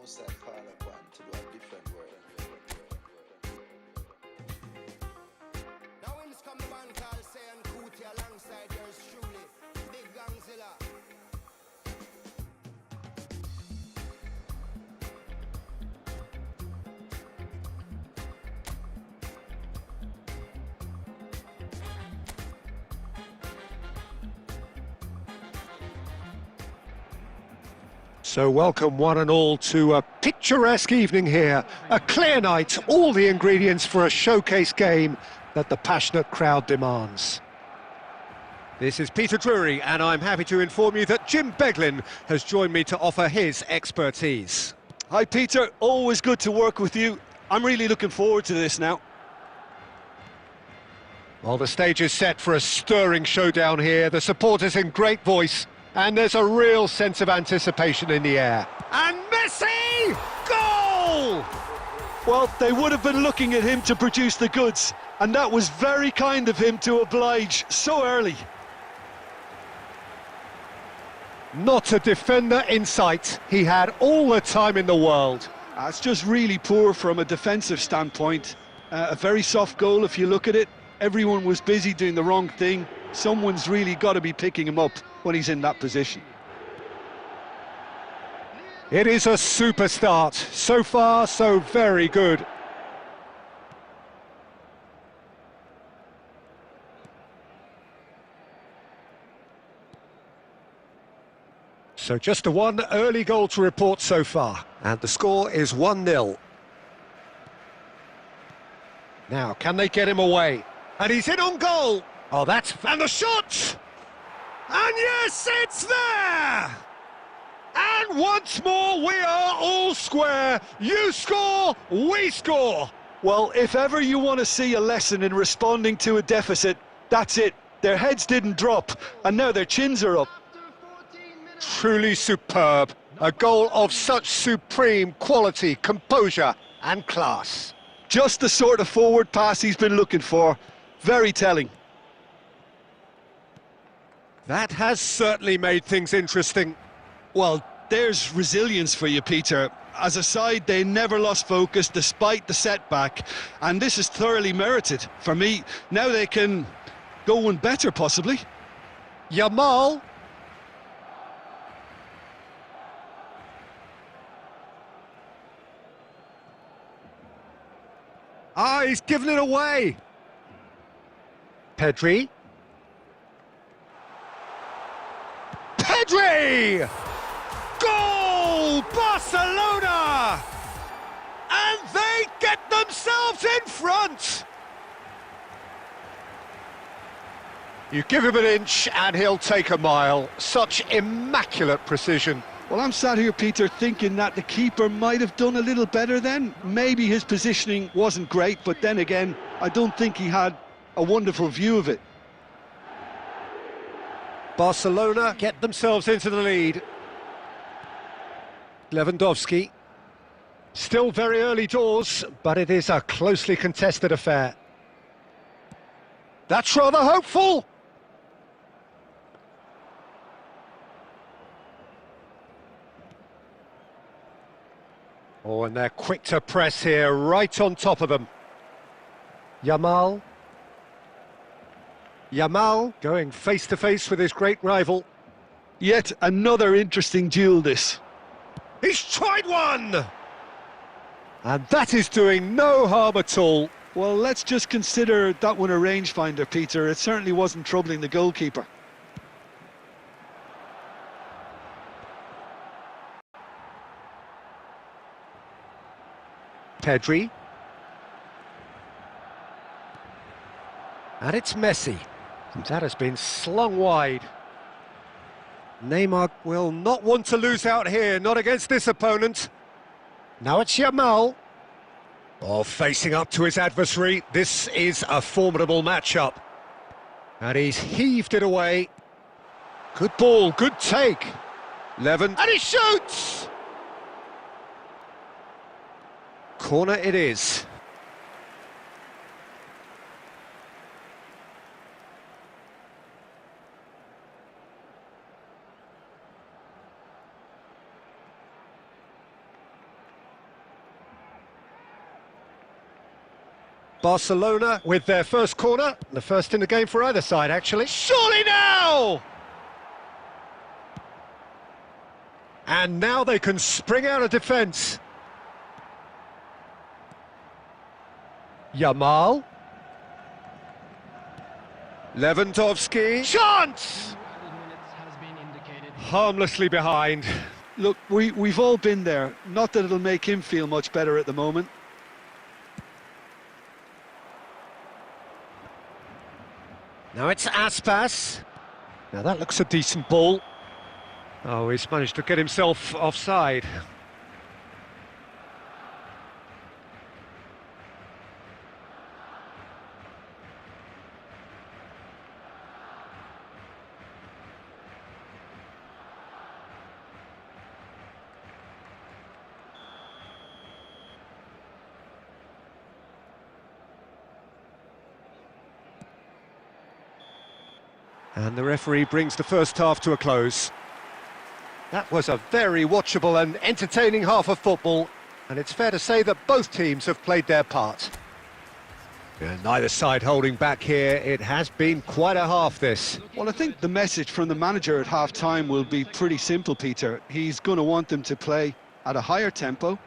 Most I call upon to do a different work. Now in this come the man called Sayan Kuti alongside yours truly, Big Gangzilla. So welcome one and all to a picturesque evening here, a clear night, all the ingredients for a showcase game that the passionate crowd demands. This is Peter Drury and I'm happy to inform you that Jim Beglin has joined me to offer his expertise. Hi Peter, always good to work with you. I'm really looking forward to this now. Well, the stage is set for a stirring showdown here, the supporters in great voice, and there's a real sense of anticipation in the air. And Messi! Goal! Well, they would have been looking at him to produce the goods, and that was very kind of him to oblige so early. Not a defender in sight, he had all the time in the world. That's just really poor from a defensive standpoint. A very soft goal if you look at it. Everyone was busy doing the wrong thing. Someone's really got to be picking him up when he's in that position. It is a super start. So far, so very good. So just the one early goal to report so far. And the score is 1-0. Now, can they get him away? And he's in on goal. Oh, that's... And the shot! And yes, it's there! And once more, we are all square. You score, we score. Well, if ever you want to see a lesson in responding to a deficit, that's it. Their heads didn't drop, and now their chins are up. Truly superb. A goal of such supreme quality, composure and class. Just the sort of forward pass he's been looking for. Very telling. That has certainly made things interesting. Well, there's resilience for you, Peter. As a side, they never lost focus despite the setback, and this is thoroughly merited. For me, now they can go one better, possibly. Yamal. Ah, he's given it away. Pedri. Pedri! Goal! Barcelona! And they get themselves in front! You give him an inch and he'll take a mile. Such immaculate precision. Well, I'm sat here, Peter, thinking that the keeper might have done a little better then. Maybe his positioning wasn't great, but then again, I don't think he had a wonderful view of it. Barcelona get themselves into the lead. Lewandowski. Still very early doors, but it is a closely contested affair. That's rather hopeful. Oh, and they're quick to press here, right on top of them. Yamal. Yamal going face-to-face with his great rival. Yet another interesting duel, this. He's tried one! And that is doing no harm at all. Well, let's just consider that one a rangefinder, Peter. It certainly wasn't troubling the goalkeeper. Pedri. And it's Messi. That has been slung wide. Neymar will not want to lose out here, not against this opponent. Now it's Yamal. Oh, facing up to his adversary. This is a formidable matchup. And he's heaved it away. Good ball, good take. And he shoots! Corner it is. Barcelona with their first corner, the first in the game for either side, actually. Surely now! And now they can spring out of defence. Yamal. Lewandowski. Chance! Harmlessly behind. Look, we've all been there. Not that it'll make him feel much better at the moment. Now it's Aspas. Now that looks a decent ball. Oh, he's managed to get himself offside. And the referee brings the first half to a close. That was a very watchable and entertaining half of football, and it's fair to say that both teams have played their part. Neither side holding back here. It has been quite a half, this. Well, I think the message from the manager at half-time will be pretty simple, Peter. He's going to want them to play at a higher tempo,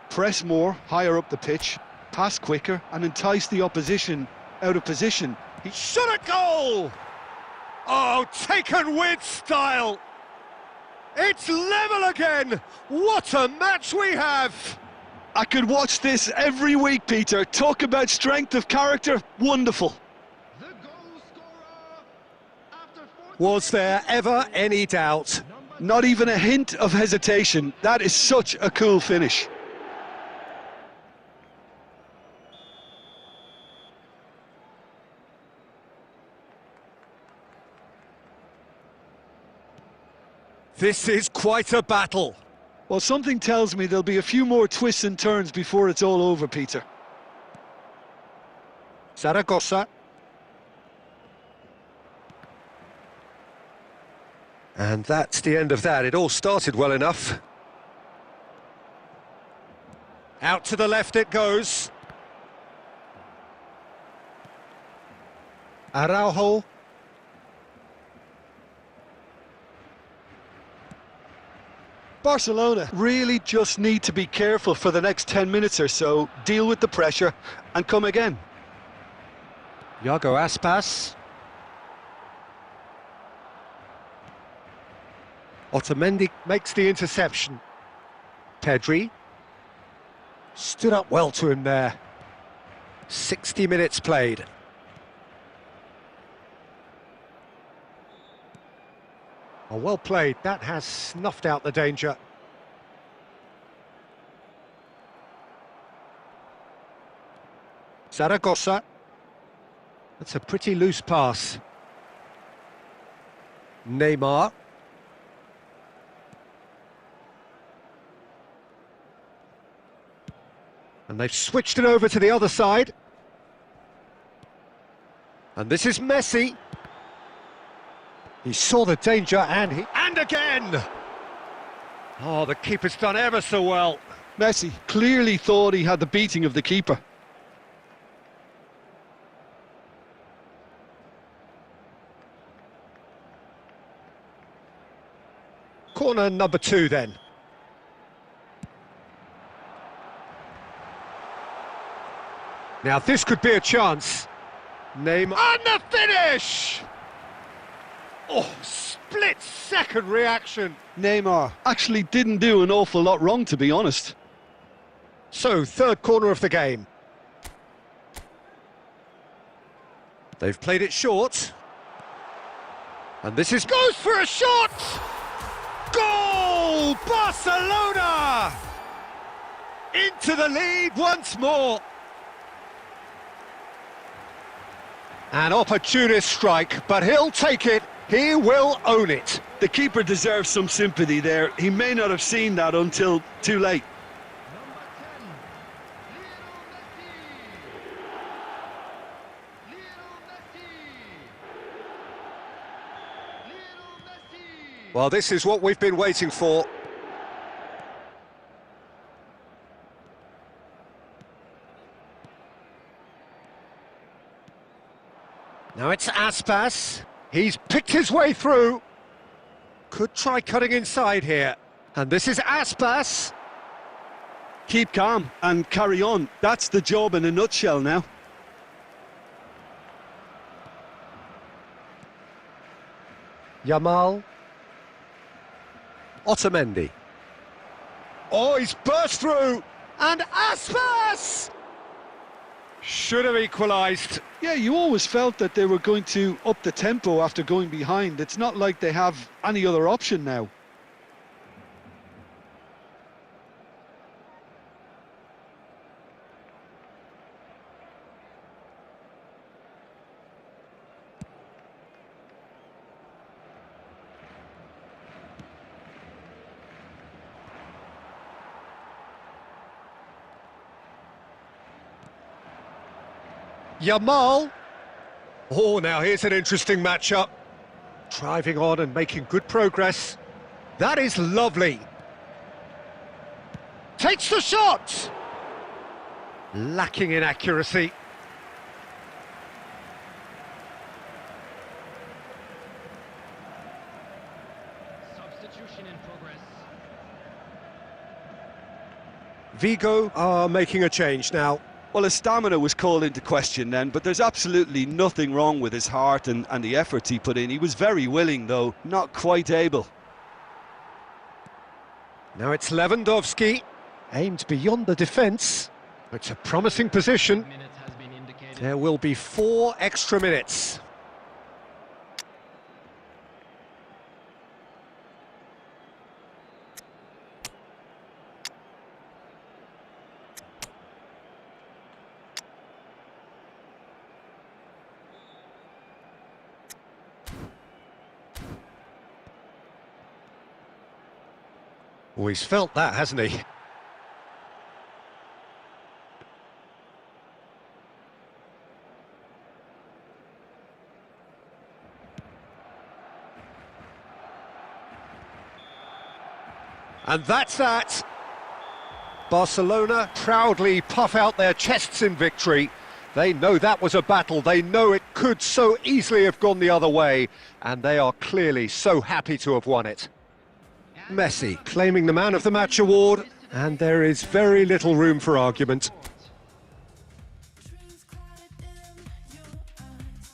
press more, higher up the pitch, pass quicker, and entice the opposition out of position. He shot a goal! Oh, taken with style! It's level again! What a match we have! I could watch this every week, Peter. Talk about strength of character. Wonderful. Was there ever any doubt? Not even a hint of hesitation. That is such a cool finish. This is quite a battle. Well, something tells me there'll be a few more twists and turns before it's all over, Peter. Zaragoza. And that's the end of that. It all started well enough. Out to the left it goes. Araujo. Barcelona really just need to be careful for the next 10 minutes or so, deal with the pressure and come again. Iago Aspas. Otamendi makes the interception. Pedri stood up well to him there. 60 minutes played. Oh, well played. That has snuffed out the danger. Zaragoza. That's a pretty loose pass. Neymar. And they've switched it over to the other side. And this is Messi. He saw the danger and again! Oh, the keeper's done ever so well. Messi clearly thought he had the beating of the keeper. Corner number 2 then. Now this could be a chance. Neymar on the finish! Oh, split-second reaction. Neymar actually didn't do an awful lot wrong, to be honest. So, third corner of the game. They've played it short. And this is... goes for a shot! Goal! Barcelona! Into the lead once more. An opportunist strike, but he'll take it. He will own it. The keeper deserves some sympathy there. He may not have seen that until too late. Well, this is what we've been waiting for. Now it's Aspas. He's picked his way through. Could try cutting inside here. And this is Aspas. Keep calm and carry on. That's the job in a nutshell now. Yamal. Otamendi. Oh, he's burst through. And Aspas! Should have equalised. Yeah, you always felt that they were going to up the tempo after going behind. It's not like they have any other option now. Yamal. Oh, now here's an interesting matchup. Driving on and making good progress. That is lovely. Takes the shot! Lacking in accuracy. Substitution in progress. Vigo are making a change now. Well, his stamina was called into question then, but there's absolutely nothing wrong with his heart and the efforts he put in. He was very willing, though, not quite able. Now it's Lewandowski, aimed beyond the defence. It's a promising position. Minutes has been indicated. There will be 4 extra minutes. Oh, he's felt that, hasn't he? And that's that. Barcelona proudly puff out their chests in victory. They know that was a battle. They know it could so easily have gone the other way. And they are clearly so happy to have won it. Messi claiming the Man of the Match award, and there is very little room for argument. Dreams clouded in your eyes.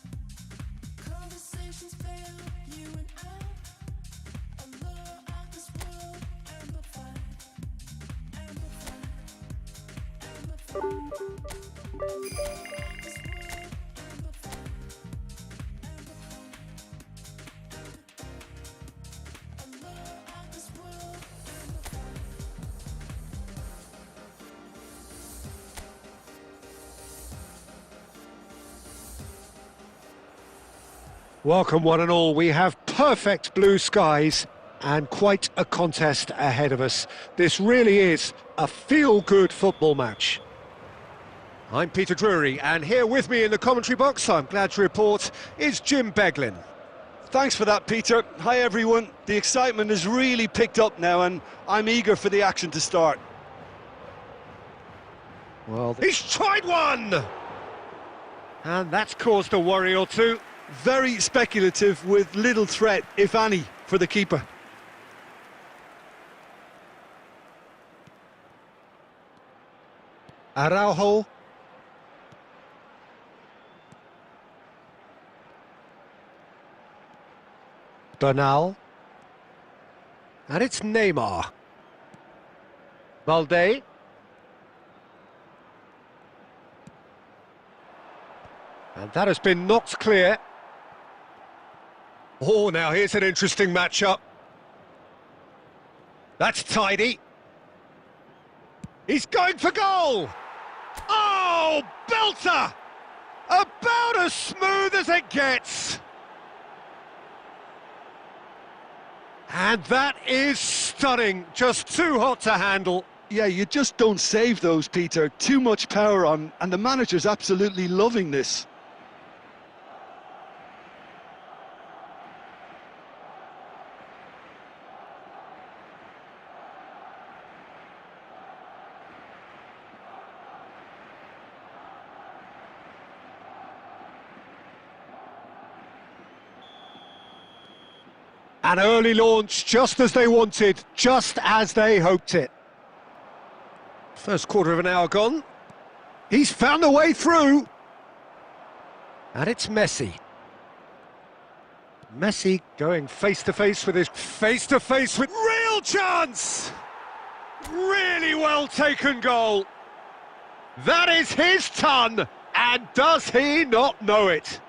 Conversations fail, you and I. Allure of this world, amplified, amplified, amplified. This world, amplified, amplified, allure of this world, amplified. Welcome one and all. We have perfect blue skies and quite a contest ahead of us. This really is a feel-good football match. I'm Peter Drury, and here with me in the commentary box, I'm glad to report, is Jim Beglin. Thanks for that, Peter. Hi, everyone. The excitement has really picked up now, and I'm eager for the action to start. Well, he's tried one! And that's caused a worry or two. Very speculative with little threat, if any, for the keeper. Araujo. Bernal. And it's Neymar. Balde. And that has been knocked clear. Oh, now here's an interesting matchup. That's tidy. He's going for goal! Oh, belter! About as smooth as it gets. And that is stunning, just too hot to handle. Yeah, you just don't save those, Peter. Too much power on, and the manager's absolutely loving this. An early launch, just as they wanted, just as they hoped it. First quarter of an hour gone. He's found a way through. And it's Messi. Messi going face-to-face with real chance! Really well taken goal. That is his ton, and does he not know it?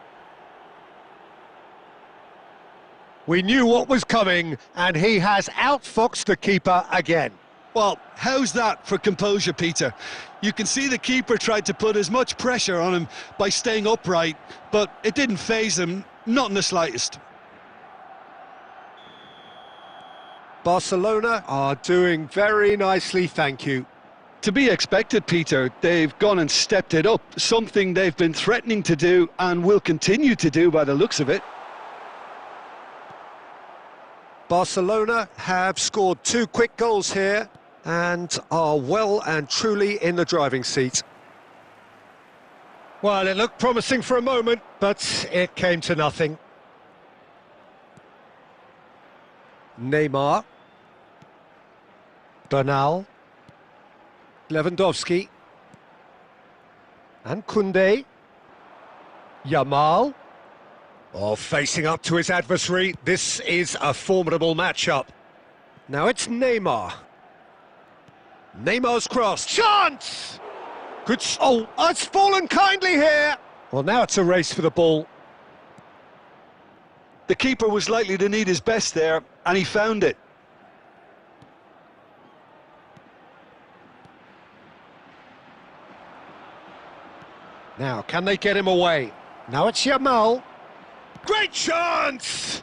We knew what was coming, and he has outfoxed the keeper again. Well, how's that for composure, Peter? You can see the keeper tried to put as much pressure on him by staying upright, but it didn't faze him, not in the slightest. Barcelona are doing very nicely, thank you. To be expected, Peter. They've gone and stepped it up, something they've been threatening to do and will continue to do by the looks of it. Barcelona have scored 2 quick goals here and are well and truly in the driving seat. Well, it looked promising for a moment, but it came to nothing. Neymar. Bernal. Lewandowski. And Koundé. Yamal. Oh, facing up to his adversary, this is a formidable matchup. Now it's Neymar. Neymar's cross. Chance! Oh, it's fallen kindly here. Well, now it's a race for the ball. The keeper was likely to need his best there, and he found it. Now, can they get him away? Now it's Yamal. Great chance!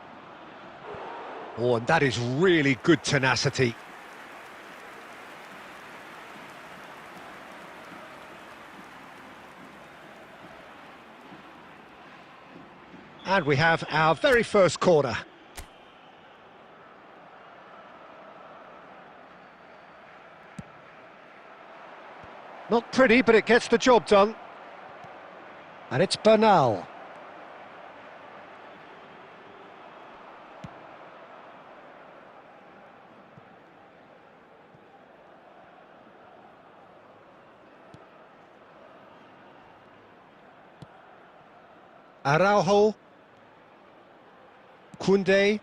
Oh, and that is really good tenacity. And we have our very first corner. Not pretty, but it gets the job done. And it's Bernal. Araujo. Koundé.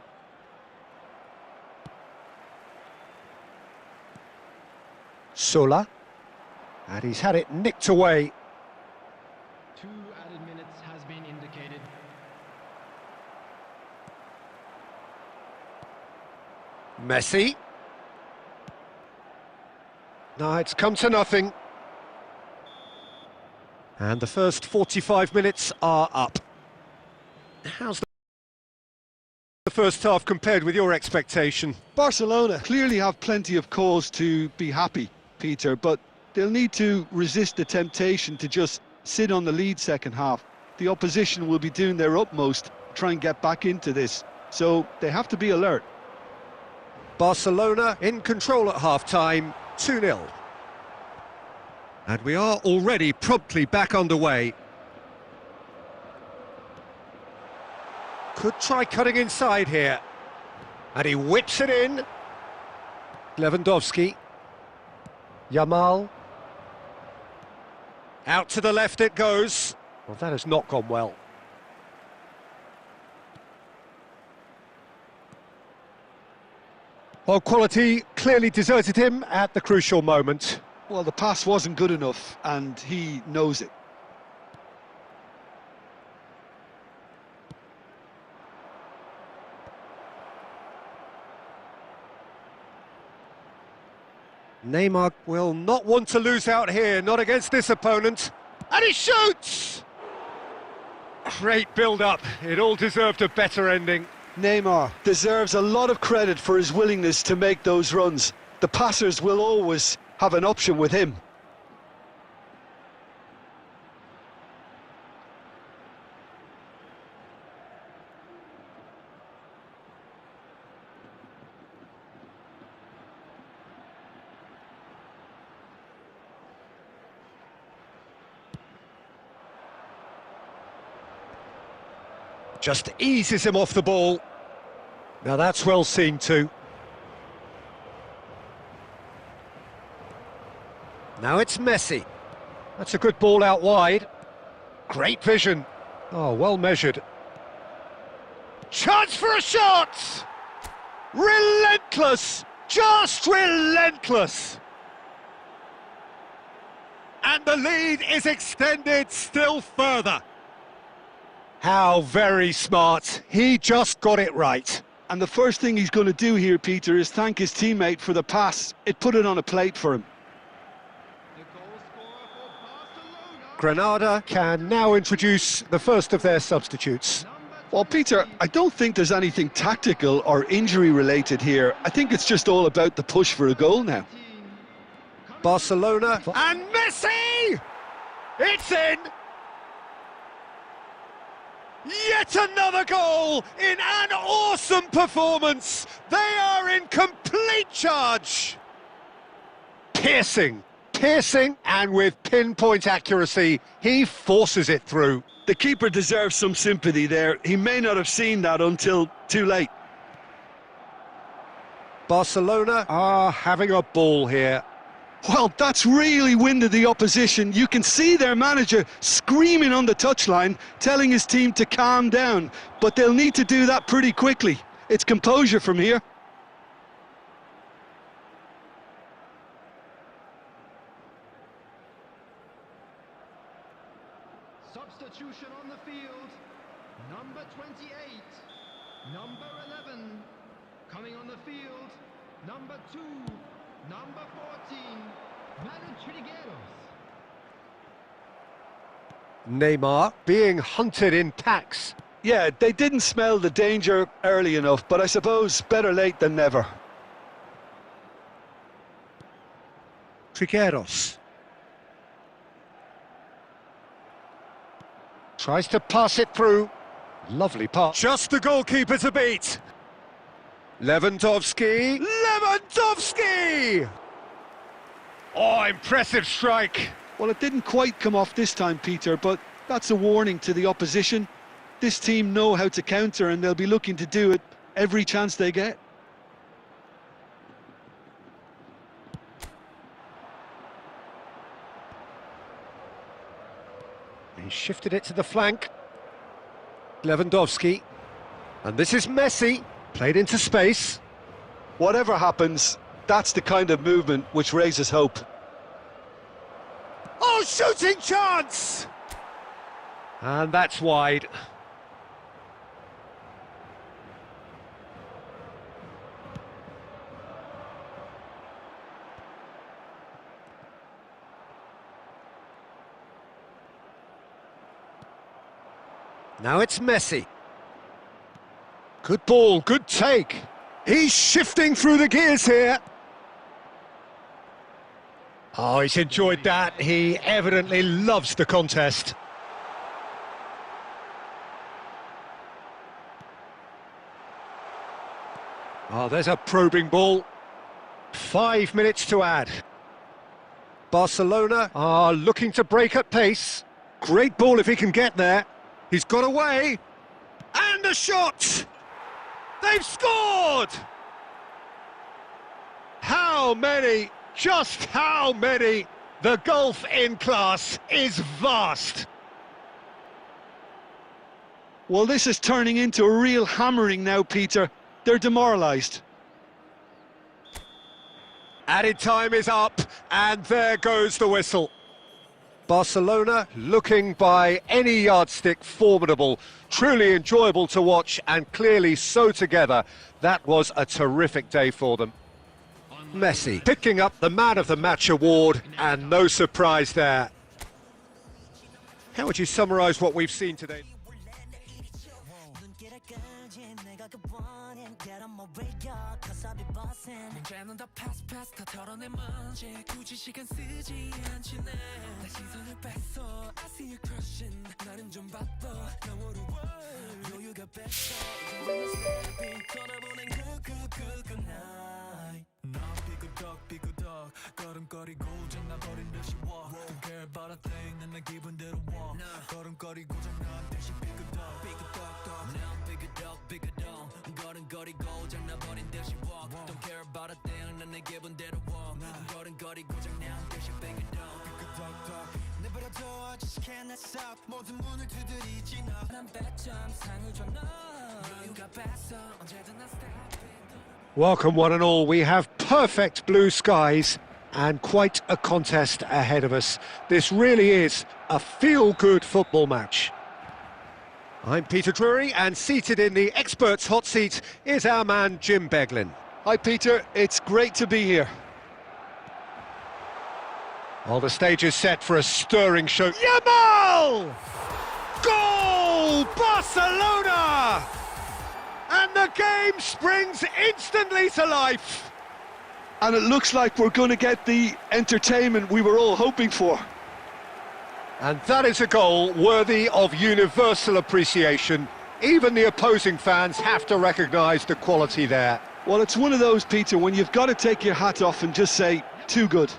Sola. And he's had it nicked away. 2 added minutes has been indicated. Messi. No, it's come to nothing. And the first 45 minutes are up. How's the first half compared with your expectation? Barcelona clearly have plenty of cause to be happy, Peter, but they'll need to resist the temptation to just sit on the lead second half. The opposition will be doing their utmost to try and get back into this, so they have to be alert. Barcelona in control at half-time, 2-0. And we are already promptly back underway. Could try cutting inside here. And he whips it in. Lewandowski. Yamal. Out to the left it goes. Well, that has not gone well. Well, quality clearly deserted him at the crucial moment. Well, the pass wasn't good enough, and he knows it. Neymar will not want to lose out here, not against this opponent. And he shoots! Great build-up. It all deserved a better ending. Neymar deserves a lot of credit for his willingness to make those runs. The passers will always have an option with him. Just eases him off the ball. Now that's well seen too. Now it's Messi. That's a good ball out wide. Great vision. Oh, well measured. Chance for a shot! Relentless! Just relentless! And the lead is extended still further. How very smart. He just got it right. And the first thing he's going to do here, Peter, is thank his teammate for the pass. It put it on a plate for him. The goal scorer for Barcelona. Granada can now introduce the first of their substitutes. Well, Peter, I don't think there's anything tactical or injury related here. I think it's just all about the push for a goal now. Barcelona and Messi! It's in! Yet another goal in an awesome performance! They are in complete charge! Piercing, and with pinpoint accuracy, he forces it through. The keeper deserves some sympathy there. He may not have seen that until too late. Barcelona are having a ball here. Well, that's really winded the opposition. You can see their manager screaming on the touchline, telling his team to calm down. But they'll need to do that pretty quickly. It's composure from here. Substitution on the field. Number 28. Number 11. Coming on the field. Number 2. Number 14. Neymar being hunted in packs. Yeah, they didn't smell the danger early enough, but I suppose better late than never. Trigueros. Tries to pass it through. Lovely pass. Just the goalkeeper to beat. Lewandowski. Lewandowski! Oh, impressive strike. Well, it didn't quite come off this time, Peter, but that's a warning to the opposition. This team know how to counter and they'll be looking to do it every chance they get. He shifted it to the flank. Lewandowski. And this is Messi. Played into space. Whatever happens, that's the kind of movement which raises hope. Oh, shooting chance! And that's wide. Now it's Messi. Good ball, good take. He's shifting through the gears here. Oh, he's enjoyed that. He evidently loves the contest. Oh, there's a probing ball. 5 minutes to add. Barcelona are looking to break at pace. Great ball if he can get there. He's got away. And a shot! They've scored! How many? Just how many? The gulf in class is vast. Well, this is turning into a real hammering now, Peter. They're demoralised. Added time is up, and there goes the whistle. Barcelona looking by any yardstick formidable, truly enjoyable to watch and clearly so together. That was a terrific day for them. Messi picking up the Man of the Match award, and no surprise there. How would you summarise what we've seen today? 문제는 다 pass 다 털어내만지 굳이 시간 쓰지 않지 내 시선을 뺐어 I see you crushing 나는 좀 바빠 너무로 여유가 뺐어 snapping 쳐다보낸 good night 넌 삐그덕 걸음거리고 장난버린 듯이 walk Don't care about a thing 난 내 기분대로 walk 걸음거리고 장난 듯이 삐그덕 난 삐그덕 걸음거리고 내 기분대로 걸음걸이 고장 난 듯이 뱅이도 덕덕 내버려둬 지식해 내 썩 모든 문을 두드리지 너난 배점 상을 줘 너 여유가 뺐어 언제든 난 step Welcome one and all. We have perfect blue skies and quite a contest ahead of us. This really is a feel-good football match. I'm Peter Drury, and seated in the experts' hot seat is our man Jim Beglin. Hi Peter, it's great to be here. Well, the stage is set for a stirring show. Yamal! Goal! Barcelona! And the game springs instantly to life. And it looks like we're going to get the entertainment we were all hoping for. And that is a goal worthy of universal appreciation. Even the opposing fans have to recognise the quality there. Well, it's one of those, Peter, when you've got to take your hat off and just say, too good.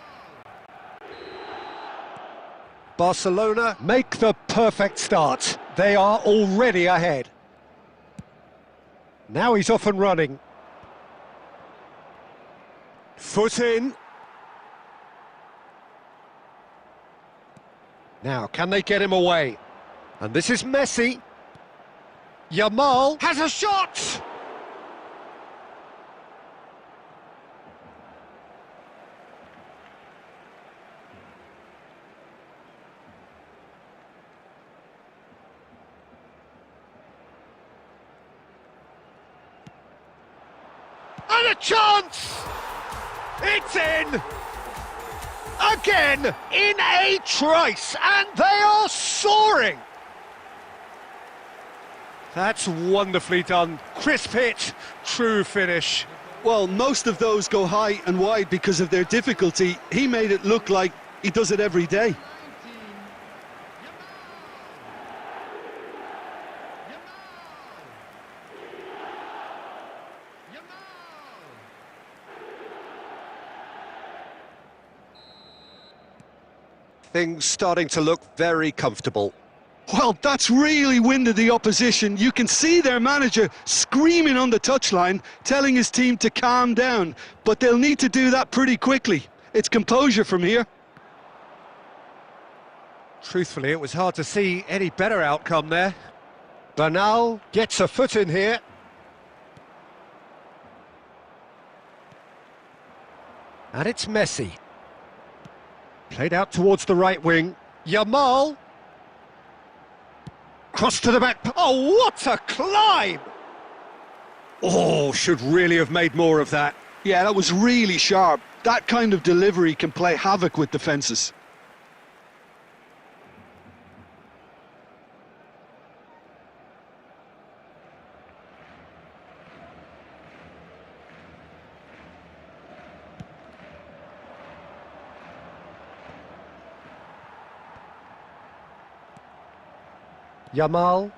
Barcelona make the perfect start. They are already ahead. Now he's off and running. Foot in. Now, can they get him away? And this is Messi. Yamal has a shot! And a chance! It's in! Again, in a trice, and they are soaring! That's wonderfully done. Crisp hit, true finish. Well, most of those go high and wide because of their difficulty. He made it look like he does it every day. Things starting to look very comfortable. Well, that's really winded the opposition. You can see their manager screaming on the touchline, telling his team to calm down. But they'll need to do that pretty quickly. It's composure from here. Truthfully, it was hard to see any better outcome there. Bernal gets a foot in here. And it's Messi. Played out towards the right wing. Yamal. Cross to the back. Oh, what a climb! Oh, should really have made more of that. Yeah, that was really sharp. That kind of delivery can play havoc with defences. Yamal.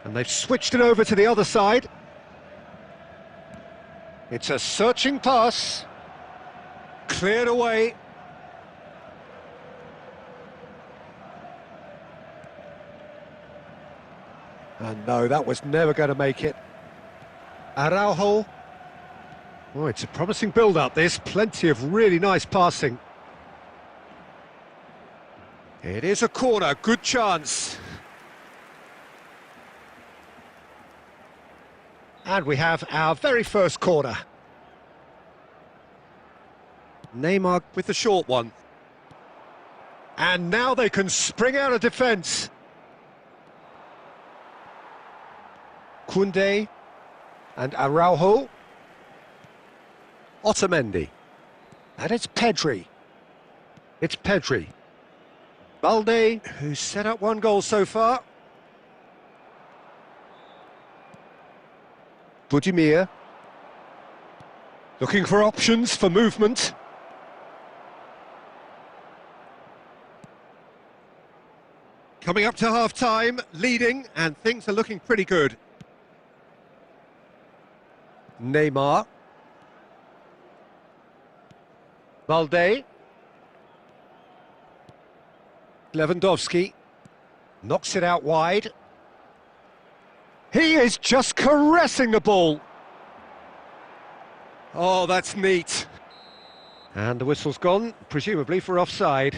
And they've switched it over to the other side. It's a searching pass. Cleared away. And no, that was never going to make it. Araujo. Oh, it's a promising build-up, this. Plenty of really nice passing. It is a corner, good chance. And we have our very first corner. Neymar with the short one. And now they can spring out of defence. Koundé and Araujo. Otamendi. And it's Pedri. It's Pedri. Balde, who's set up one goal so far. Budimir. Looking for options for movement. Coming up to half-time, leading, and things are looking pretty good. Neymar. Balde. Lewandowski knocks it out wide. He is just caressing the ball. Oh, that's neat. And the whistle's gone, presumably for offside.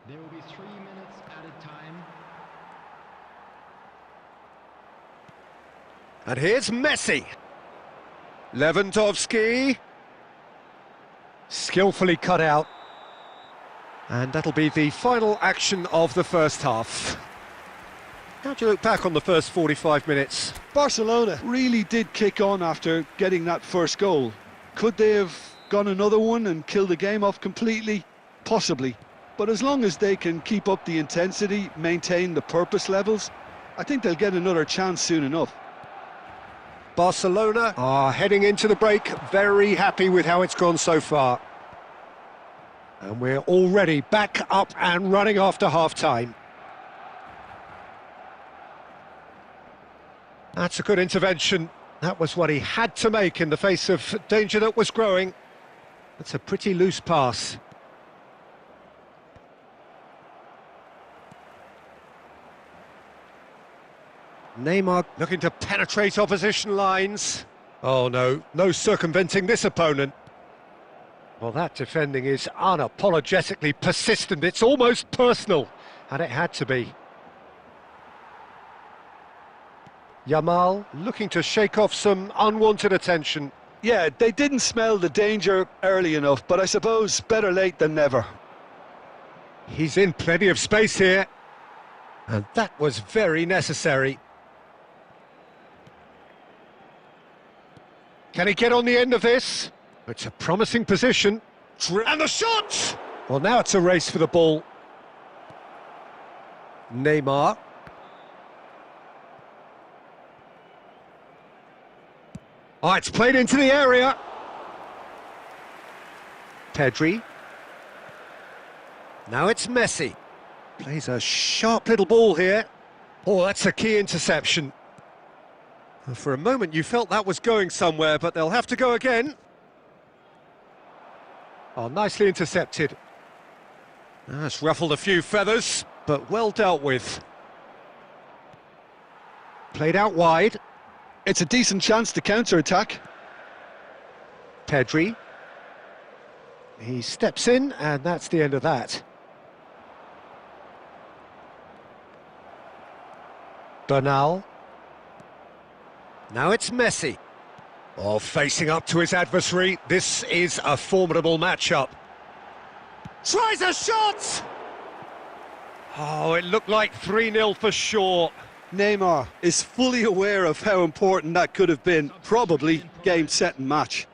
There will be 3 minutes added time. And here's Messi. Lewandowski. Skillfully cut out. And that'll be the final action of the first half. How do you look back on the first 45 minutes? Barcelona really did kick on after getting that first goal. Could they have gone another one and killed the game off completely? Possibly. But as long as they can keep up the intensity, maintain the purpose levels, I think they'll get another chance soon enough. Barcelona are heading into the break, very happy with how it's gone so far. And we're already back up and running after half-time. That's a good intervention. That was what he had to make in the face of danger that was growing. That's a pretty loose pass. Neymar looking to penetrate opposition lines. Oh no, no circumventing this opponent. Well, that defending is unapologetically persistent. It's almost personal, and it had to be. Yamal looking to shake off some unwanted attention. Yeah, they didn't smell the danger early enough, but I suppose better late than never. He's in plenty of space here, and that was very necessary. Can he get on the end of this? It's a promising position. And the shot! Well, now it's a race for the ball. Neymar. Oh, it's played into the area. Pedri. Now it's Messi. Plays a sharp little ball here. Oh, that's a key interception. For a moment you felt that was going somewhere, but they'll have to go again. Oh, nicely intercepted. That's ruffled a few feathers, but well dealt with. Played out wide. It's a decent chance to counter-attack. Pedri. He steps in, and that's the end of that. Bernal. Now it's Messi. Oh, facing up to his adversary. This is a formidable matchup. Tries a shot! Oh, it looked like 3-0 for sure. Neymar is fully aware of how important that could have been. Probably game, set and match.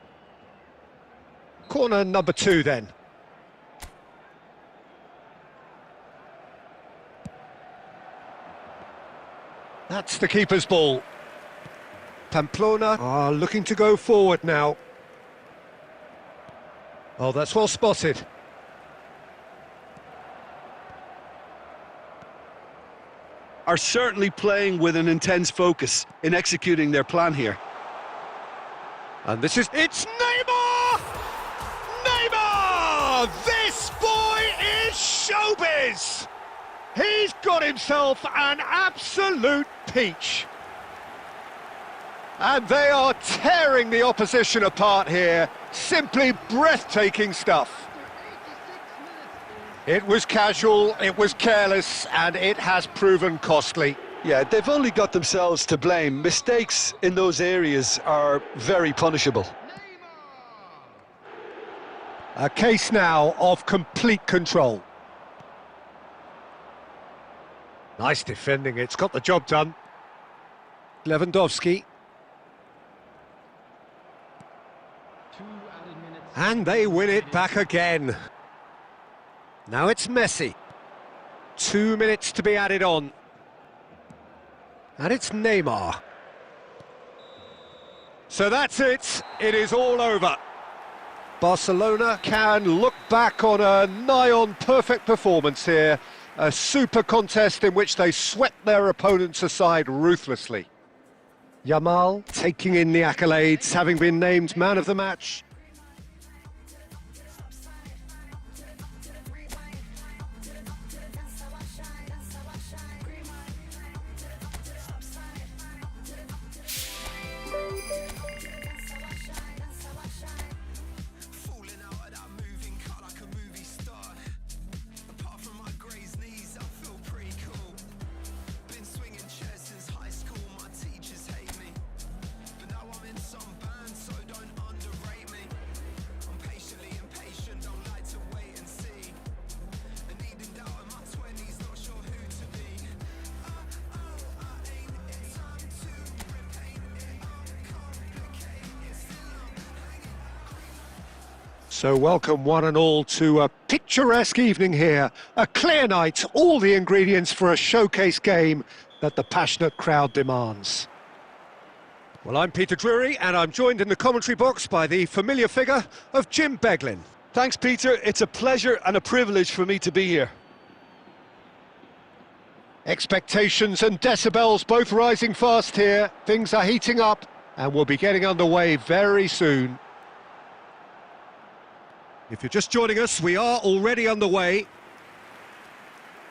Corner number 2 then. That's the keeper's ball. Pamplona are looking to go forward now. Oh, that's well spotted. Are certainly playing with an intense focus in executing their plan here. And this is... It's Neymar! Neymar! This boy is showbiz! He's got himself an absolute peach. And they are tearing the opposition apart here. Simply breathtaking stuff. It was casual, it was careless, and it has proven costly. Yeah, they've only got themselves to blame. Mistakes in those areas are very punishable. A case now of complete control. Nice defending, it's got the job done. Lewandowski. And they win it back again. Now it's Messi. 2 minutes to be added on. And it's Neymar. So that's it. It is all over. Barcelona can look back on a nigh-on perfect performance here. A super contest in which they swept their opponents aside ruthlessly. Yamal taking in the accolades, having been named man of the match. Falling out of that moving car like a movie star. Apart from my grazed knees, I feel pretty cool. Been swinging chairs since high school, my teachers hate me. But now I'm in some band, so don't underrate me. I'm patiently impatient, don't like to wait and see. And needing doubt in my 20s, not sure who to be. I ain't it time to repaint it, uncomplicate it, still I'm hanging. So welcome one and all to a picturesque evening here. A clear night, all the ingredients for a showcase game that the passionate crowd demands. Well, I'm Peter Drury and I'm joined in the commentary box by the familiar figure of Jim Beglin. Thanks, Peter. It's a pleasure and a privilege for me to be here. Expectations and decibels both rising fast here. Things are heating up and we'll be getting underway very soon. If you're just joining us, we are already underway.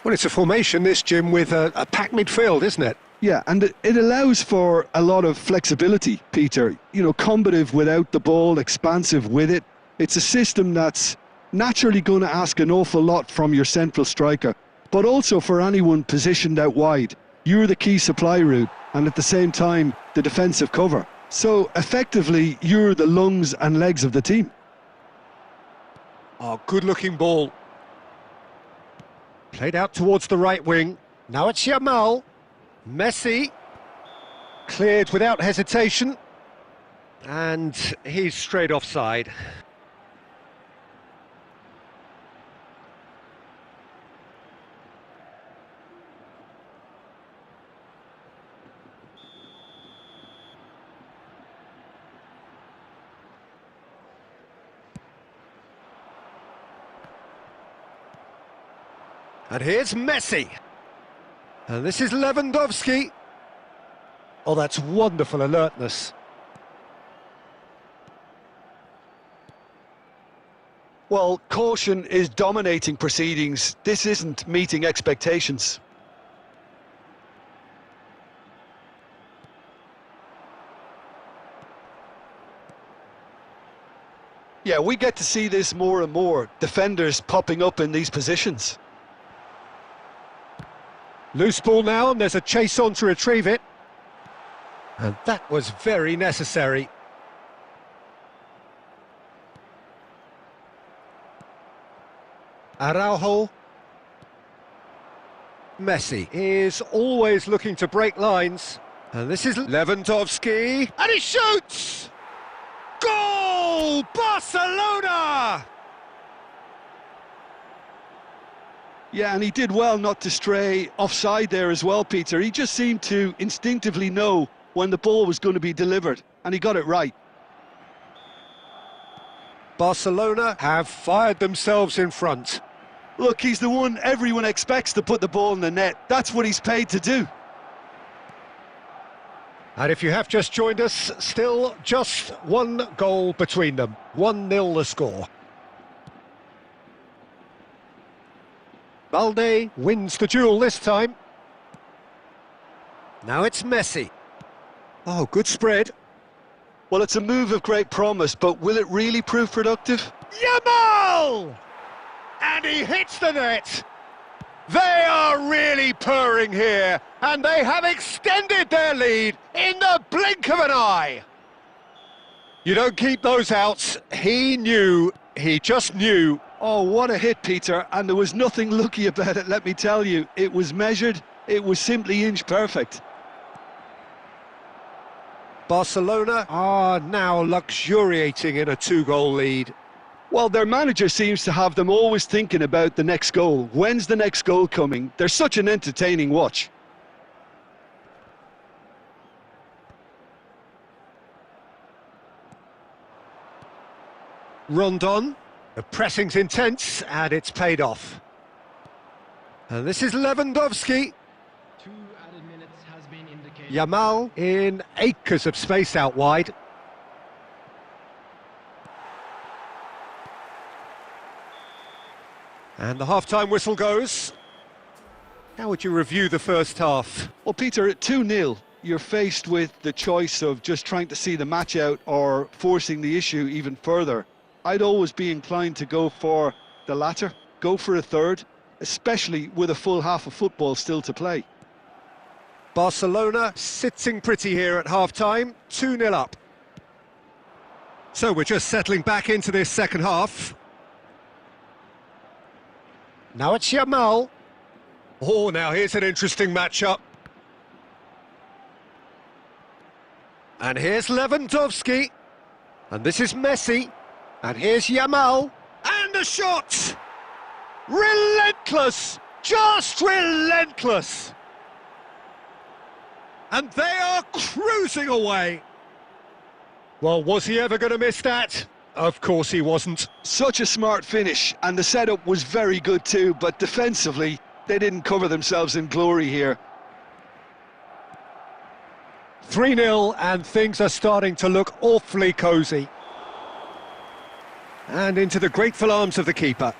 Well, it's a formation, this, Jim, with a packed midfield, isn't it? Yeah, and it allows for a lot of flexibility, Peter. You know, combative without the ball, expansive with it. It's a system that's naturally going to ask an awful lot from your central striker, but also for anyone positioned out wide. You're the key supply route, and at the same time, the defensive cover. So, effectively, you're the lungs and legs of the team. Oh, good-looking ball. Played out towards the right wing. Now it's Yamal. Messi. Cleared without hesitation. And he's straight offside. And here's Messi. And this is Lewandowski. Oh, that's wonderful alertness. Well, caution is dominating proceedings. This isn't meeting expectations. Yeah, we get to see this more and more. Defenders popping up in these positions. Loose ball now, and there's a chase on to retrieve it. And that was very necessary. Araujo. Messi is always looking to break lines. And this is Lewandowski. And he shoots! Goal! Barcelona! Yeah, and he did well not to stray offside there as well, Peter. He just seemed to instinctively know when the ball was going to be delivered, and he got it right. Barcelona have fired themselves in front. Look, he's the one everyone expects to put the ball in the net. That's what he's paid to do. And if you have just joined us, still just one goal between them. 1-0 the score. Balde wins the duel this time. Now it's Messi. Oh, good spread. Well, it's a move of great promise, but will it really prove productive? Yamal! And he hits the net. They are really purring here, and they have extended their lead in the blink of an eye. You don't keep those outs. He knew, he just knew. Oh, what a hit, Peter, and there was nothing lucky about it, let me tell you. It was measured, it was simply inch perfect. Barcelona are now luxuriating in a 2-goal lead. Well, their manager seems to have them always thinking about the next goal. When's the next goal coming? They're such an entertaining watch. Rondon. The pressing's intense, and it's paid off. And this is Lewandowski. 2 added minutes has been indicated. Yamal in acres of space out wide. And the half-time whistle goes. How would you review the first half? Well, Peter, at 2-0, you're faced with the choice of just trying to see the match out or forcing the issue even further. I'd always be inclined to go for the latter, go for a third, especially with a full half of football still to play. Barcelona sitting pretty here at half-time, 2-0 up. So we're just settling back into this second half. Now it's Yamal. Oh, now here's an interesting matchup. And here's Lewandowski. And this is Messi. And here's Yamal. And a shot! Relentless! Just relentless! And they are cruising away. Well, was he ever going to miss that? Of course he wasn't. Such a smart finish, and the setup was very good too, but defensively, they didn't cover themselves in glory here. 3-0, and things are starting to look awfully cosy. And into the grateful arms of the keeper.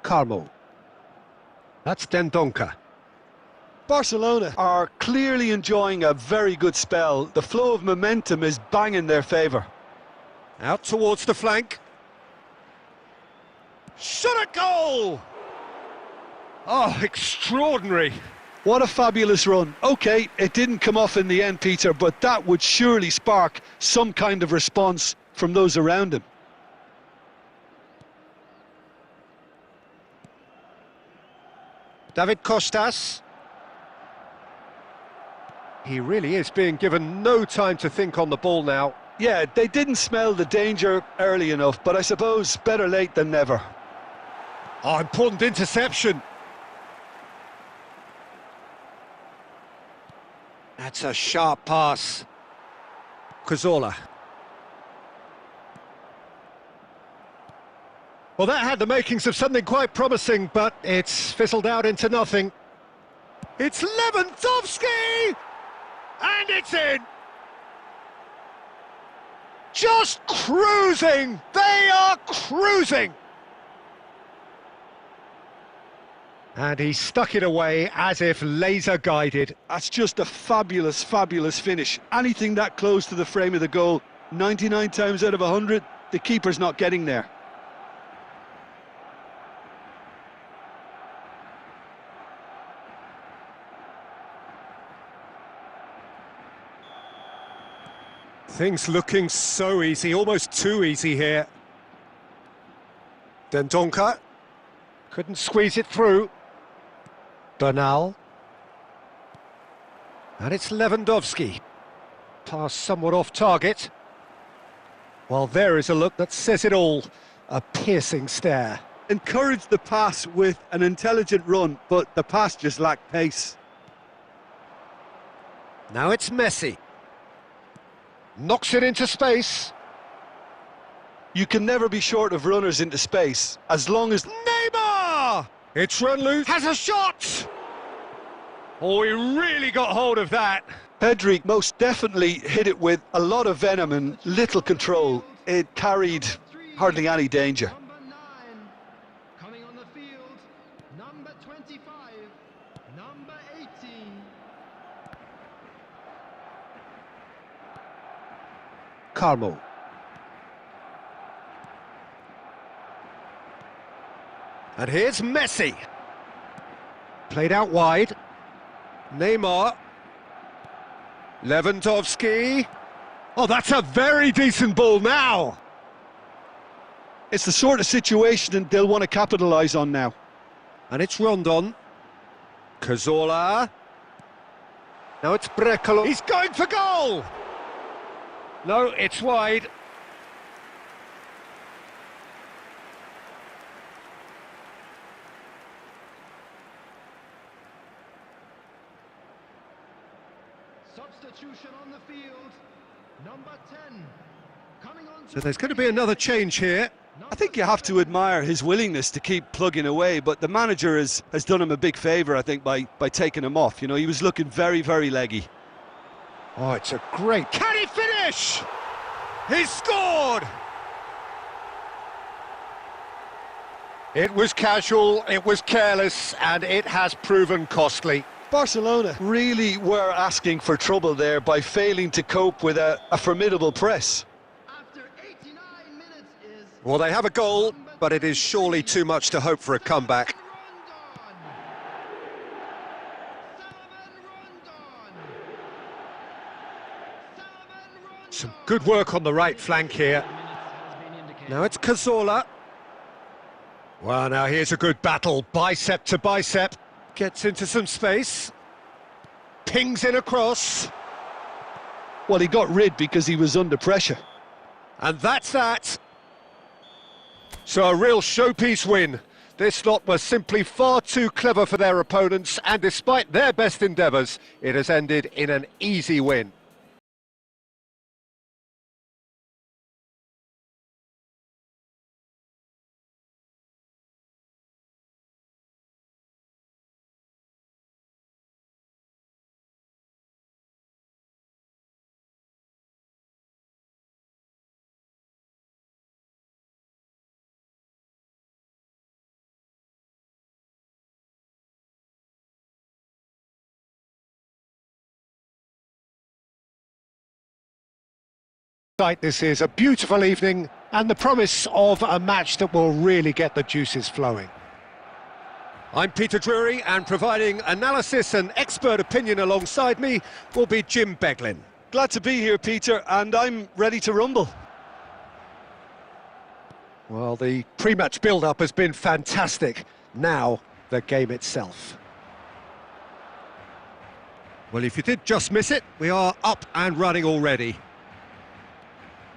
Carmo. That's Dendonka. Barcelona are clearly enjoying a very good spell. The flow of momentum is bang in their favour. Out towards the flank. Shot a goal! Oh, extraordinary. What a fabulous run. OK, it didn't come off in the end, Peter, but that would surely spark some kind of response from those around him. David Costas. He really is being given no time to think on the ball now. Yeah, they didn't smell the danger early enough, but I suppose better late than never. Oh, important interception. That's a sharp pass. Cazorla. Well, that had the makings of something quite promising, but it's fizzled out into nothing. It's Lewandowski! And it's in! Just cruising! They are cruising! And he stuck it away as if laser-guided. That's just a fabulous, fabulous finish. Anything that close to the frame of the goal, 99 times out of 100, the keeper's not getting there. Things looking so easy, almost too easy here. Dendonka couldn't squeeze it through. Bernal. And it's Lewandowski. Pass somewhat off target. Well, there is a look that says it all. A piercing stare. Encouraged the pass with an intelligent run, but the pass just lacked pace. Now it's Messi. Knocks it into space. You can never be short of runners into space, as long as... Neymar! It's run loose. Has a shot! Oh, he really got hold of that. Pedri most definitely hit it with a lot of venom and little control. It carried hardly any danger. Number 9, coming on the field, number 25, number 18. Carmo. And here's Messi. Played out wide. Neymar. Lewandowski. Oh, that's a very decent ball now. It's the sort of situation they'll want to capitalise on now. And it's Rondon. Cazorla. Now it's Brecalo. He's going for goal! No, it's wide. Substitution on the field, number 10, So there's going to be another change here. I think you have to admire his willingness to keep plugging away, but the manager has done him a big favour, I think, by taking him off. You know, he was looking very, very leggy. Oh, it's a great... Can he finish? He's scored! It was casual, it was careless, and it has proven costly. Barcelona really were asking for trouble there by failing to cope with a formidable press. Well, they have a goal, but it is surely too much to hope for a comeback. Some good work on the right flank here. Now it's Cazorla. Well, now here's a good battle, bicep to bicep. Gets into some space. Pings in across. Well, he got rid because he was under pressure. And that's that. So a real showpiece win. This lot was simply far too clever for their opponents, and despite their best endeavours, it has ended in an easy win. This is a beautiful evening and the promise of a match that will really get the juices flowing. I'm Peter Drury, and providing analysis and expert opinion alongside me will be Jim Beglin. Glad to be here, Peter, and I'm ready to rumble. Well, the pre-match build-up has been fantastic. Now, the game itself. Well, if you did just miss it, we are up and running already.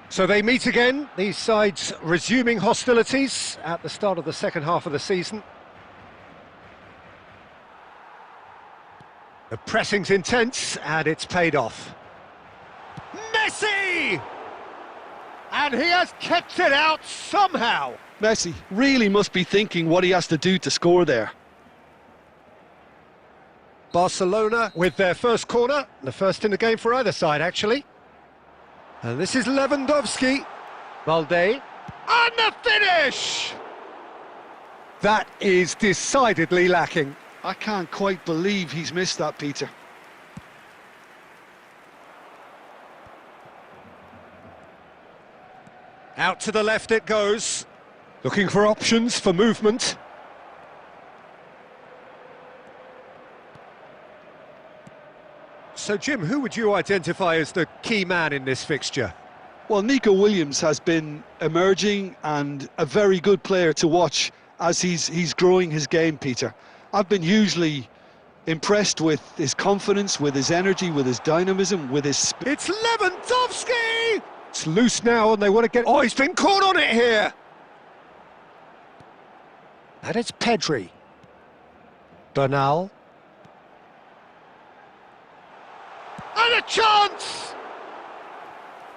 So they meet again, these sides resuming hostilities at the start of the second half of the season. The pressing's intense, and it's paid off. Messi! And he has kept it out somehow. Messi really must be thinking what he has to do to score there. Barcelona with their first corner, the first in the game for either side, actually. And this is Lewandowski. Valde. And the finish! That is decidedly lacking. I can't quite believe he's missed that, Peter. Out to the left it goes. Looking for options for movement. So, Jim, who would you identify as the key man in this fixture? Well, Nico Williams has been emerging and a very good player to watch as he's growing his game, Peter. I've been hugely impressed with his confidence, with his energy, with his dynamism, with his... It's Lewandowski! It's loose now and they want to get... Oh, he's been caught on it here! And it's Pedri. Bernal. And a chance!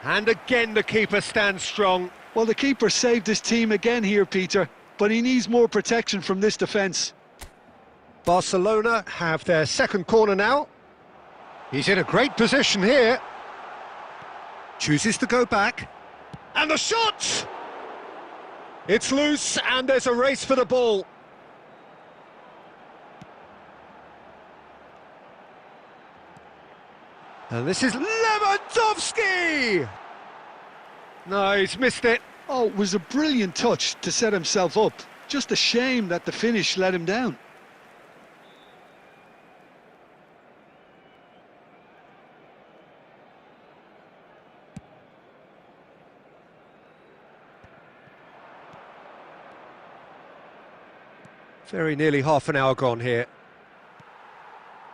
And again the keeper stands strong. Well, the keeper saved his team again here, Peter, but he needs more protection from this defence. Barcelona have their second corner now. He's in a great position here. Chooses to go back. And the shot! It's loose and there's a race for the ball. And this is Lewandowski! No, he's missed it. Oh, it was a brilliant touch to set himself up. Just a shame that the finish let him down. Very nearly half an hour gone here.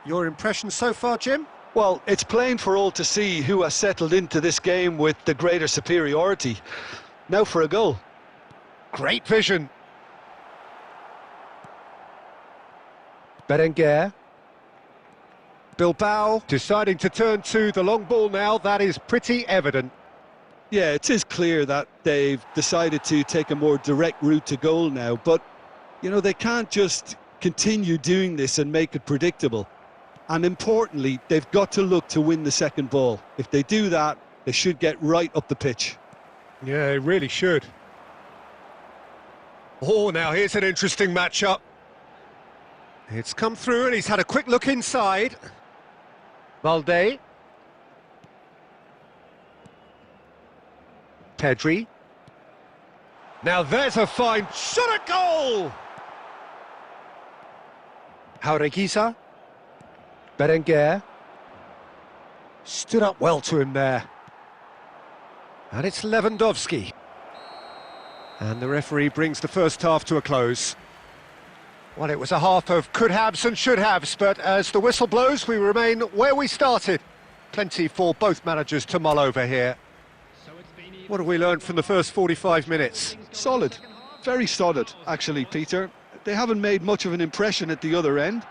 Your impression so far, Jim? Well, it's plain for all to see who has settled into this game with the greater superiority. Now for a goal. Great vision. Berenguer. Bilbao deciding to turn to the long ball now, that is pretty evident. Yeah, it is clear that they've decided to take a more direct route to goal now, but, you know, they can't just continue doing this and make it predictable. And importantly, they've got to look to win the second ball. If they do that, they should get right up the pitch. Yeah, they really should. Oh, now here's an interesting matchup. It's come through and he's had a quick look inside. Valde. Pedri. Now there's a fine shot at goal! Jaureguisa. Berenguer. Stood up well to him there. And it's Lewandowski. And the referee brings the first half to a close. Well, it was a half of could-haves and should-haves, but as the whistle blows, we remain where we started. Plenty for both managers to mull over here. What have we learned from the first 45 minutes? Solid. Very solid, actually, Peter. They haven't made much of an impression at the other end,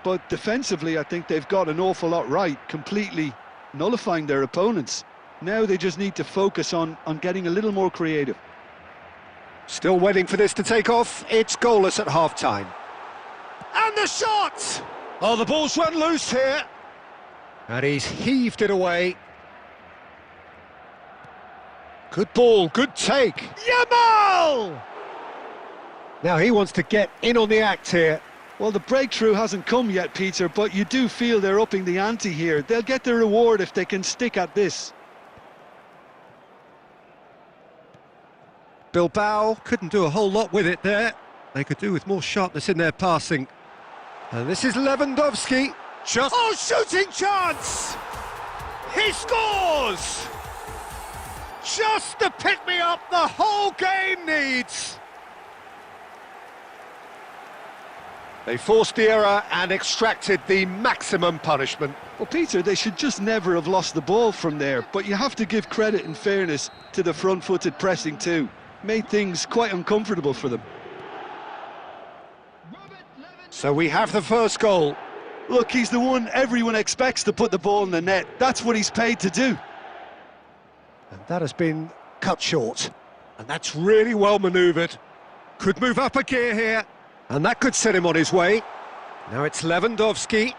but defensively, I think they've got an awful lot right, completely nullifying their opponents. Now they just need to focus on getting a little more creative. Still waiting for this to take off. It's goalless at half-time. And the shot! Oh, the ball's run loose here. And he's heaved it away. Good ball, good take. Yamal! Now he wants to get in on the act here. Well, the breakthrough hasn't come yet, Peter, but you do feel they're upping the ante here. They'll get their reward if they can stick at this. Bilbao couldn't do a whole lot with it there. They could do with more sharpness in their passing. And this is Lewandowski. Oh, shooting chance! He scores! Just the pick-me-up the whole game needs. They forced the error and extracted the maximum punishment. Well, Peter, they should just never have lost the ball from there, but you have to give credit and fairness to the front-footed pressing too. Made things quite uncomfortable for them. So we have the first goal. Look, he's the one everyone expects to put the ball in the net. That's what he's paid to do. And that has been cut short. And that's really well manoeuvred. Could move up a gear here. And that could set him on his way. Now it's Lewandowski.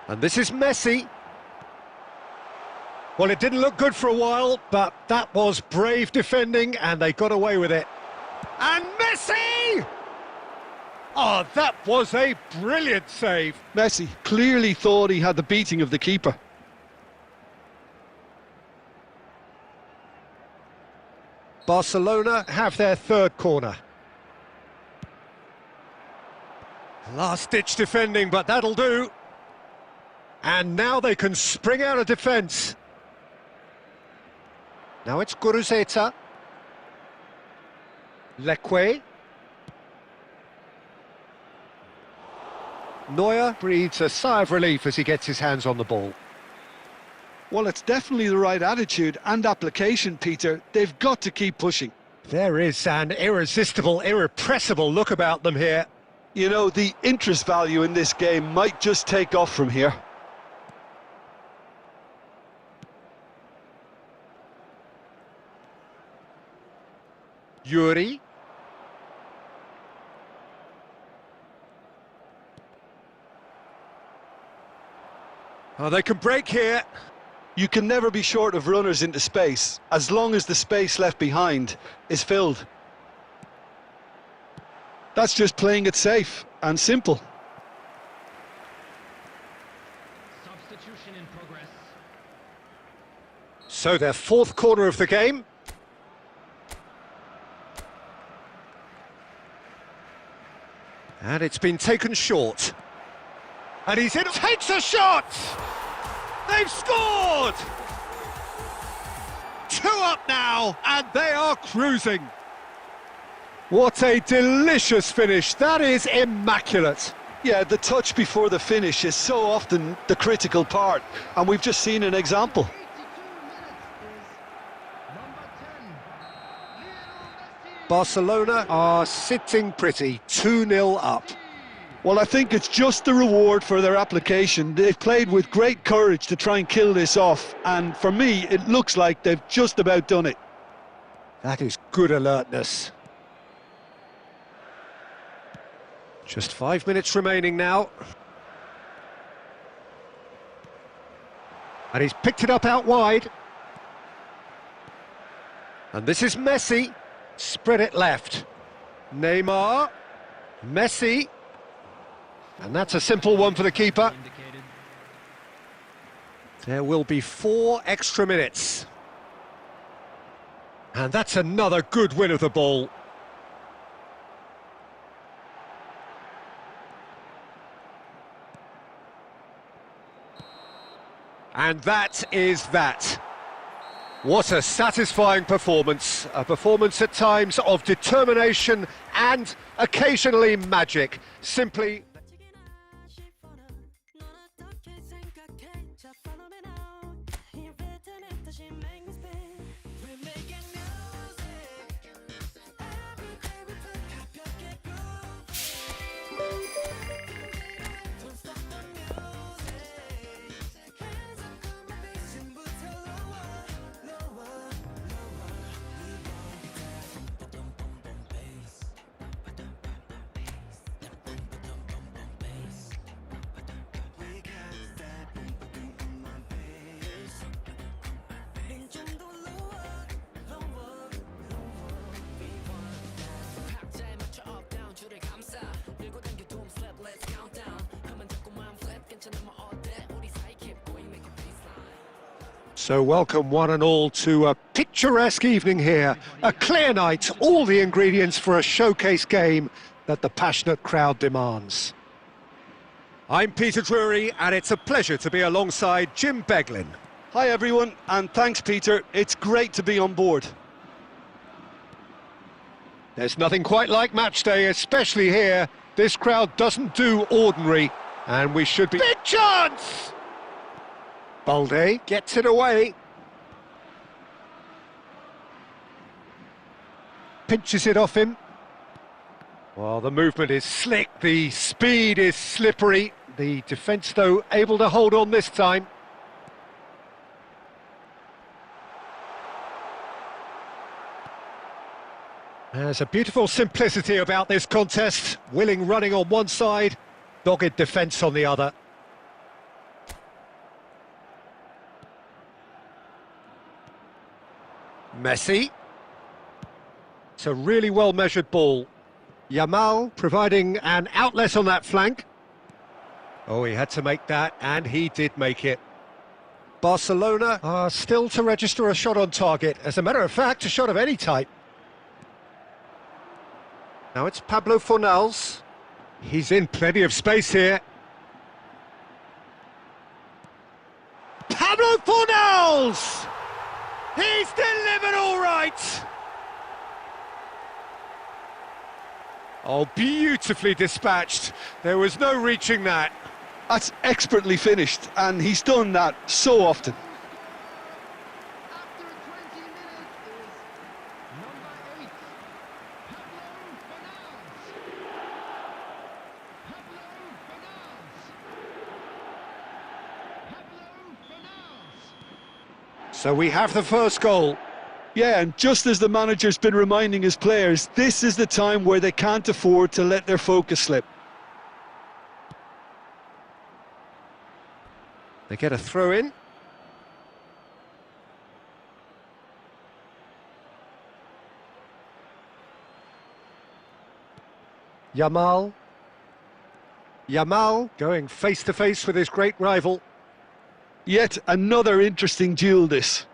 And this is Messi. Well, it didn't look good for a while, but that was brave defending, and they got away with it. And Messi! Oh, that was a brilliant save. Messi clearly thought he had the beating of the keeper. Barcelona have their third corner. Last-ditch defending, but that'll do. And now they can spring out of defence. Now it's Guruzeta. Leque. Neuer breathes a sigh of relief as he gets his hands on the ball. Well, it's definitely the right attitude and application, Peter. They've got to keep pushing. There is an irresistible, irrepressible look about them here. You know, the interest value in this game might just take off from here. Yuri. Oh, they can break here. You can never be short of runners into space, as long as the space left behind is filled. That's just playing it safe and simple. Substitution in progress. So their fourth corner of the game. And it's been taken short. And he's in, takes a shot! They've scored! 2 up now, and they are cruising. What a delicious finish. That is immaculate. Yeah, the touch before the finish is so often the critical part, and we've just seen an example. 82 minutes is number 10, Lionel Messi. Barcelona are sitting pretty, 2-0 up. Well, I think it's just the reward for their application. They've played with great courage to try and kill this off, and for me, it looks like they've just about done it. That is good alertness. Just 5 minutes remaining now. And he's picked it up out wide. And this is Messi. Spread it left. Neymar. Messi. And that's a simple one for the keeper. There will be 4 extra minutes. And that's another good win of the ball. And that is that. What a satisfying performance. A performance at times of determination and occasionally magic. Simply... So welcome one and all to a picturesque evening here. A clear night, all the ingredients for a showcase game that the passionate crowd demands. I'm Peter Drury and it's a pleasure to be alongside Jim Beglin. Hi everyone, and thanks Peter, it's great to be on board. There's nothing quite like match day, especially here. This crowd doesn't do ordinary, and we should be... Big chance! Balde gets it away. Pinches it off him. Well, the movement is slick, the speed is slippery. The defence, though, able to hold on this time. There's a beautiful simplicity about this contest. Willing running on one side, dogged defence on the other. Messi. It's a really well-measured ball. Yamal providing an outlet on that flank. Oh, he had to make that, and he did make it. Barcelona are still to register a shot on target. As a matter of fact, a shot of any type. Now it's Pablo Fornals. He's in plenty of space here. Pablo Fornals! He's delivered all right! Oh, beautifully dispatched. There was no reaching that. That's expertly finished, and he's done that so often. After 20 minutes is number 8, Pablo Fornals. So we have the first goal. Yeah, and just as the manager's been reminding his players, this is the time where they can't afford to let their focus slip. They get a throw in. Yamal. Yamal going face to face with his great rival. Yet another interesting duel this.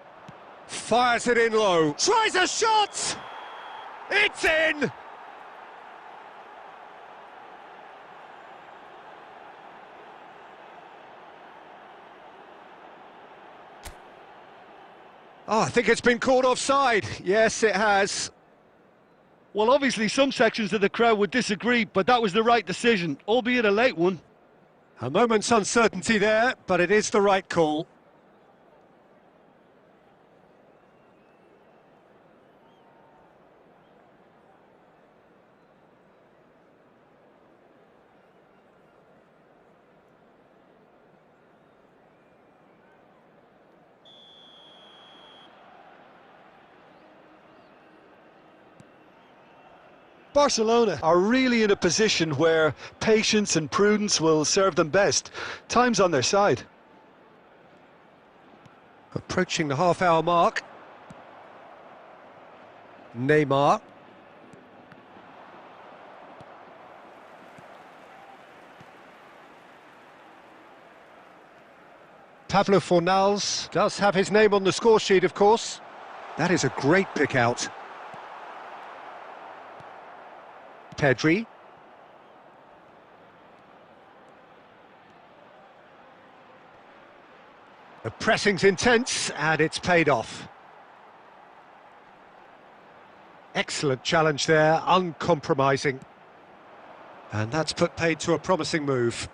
Fires it in low. Tries a shot! It's in! Oh, I think it's been called offside. Yes, it has. Well, obviously some sections of the crowd would disagree, but that was the right decision, albeit a late one. A moment's uncertainty there, but it is the right call. Barcelona are really in a position where patience and prudence will serve them best. Time's on their side. Approaching the half-hour mark. Neymar. Pablo Fornals does have his name on the score sheet, of course. That is a great pick out. Pedri. The pressing's intense, and it's paid off. Excellent challenge there, uncompromising. And that's put paid to a promising move.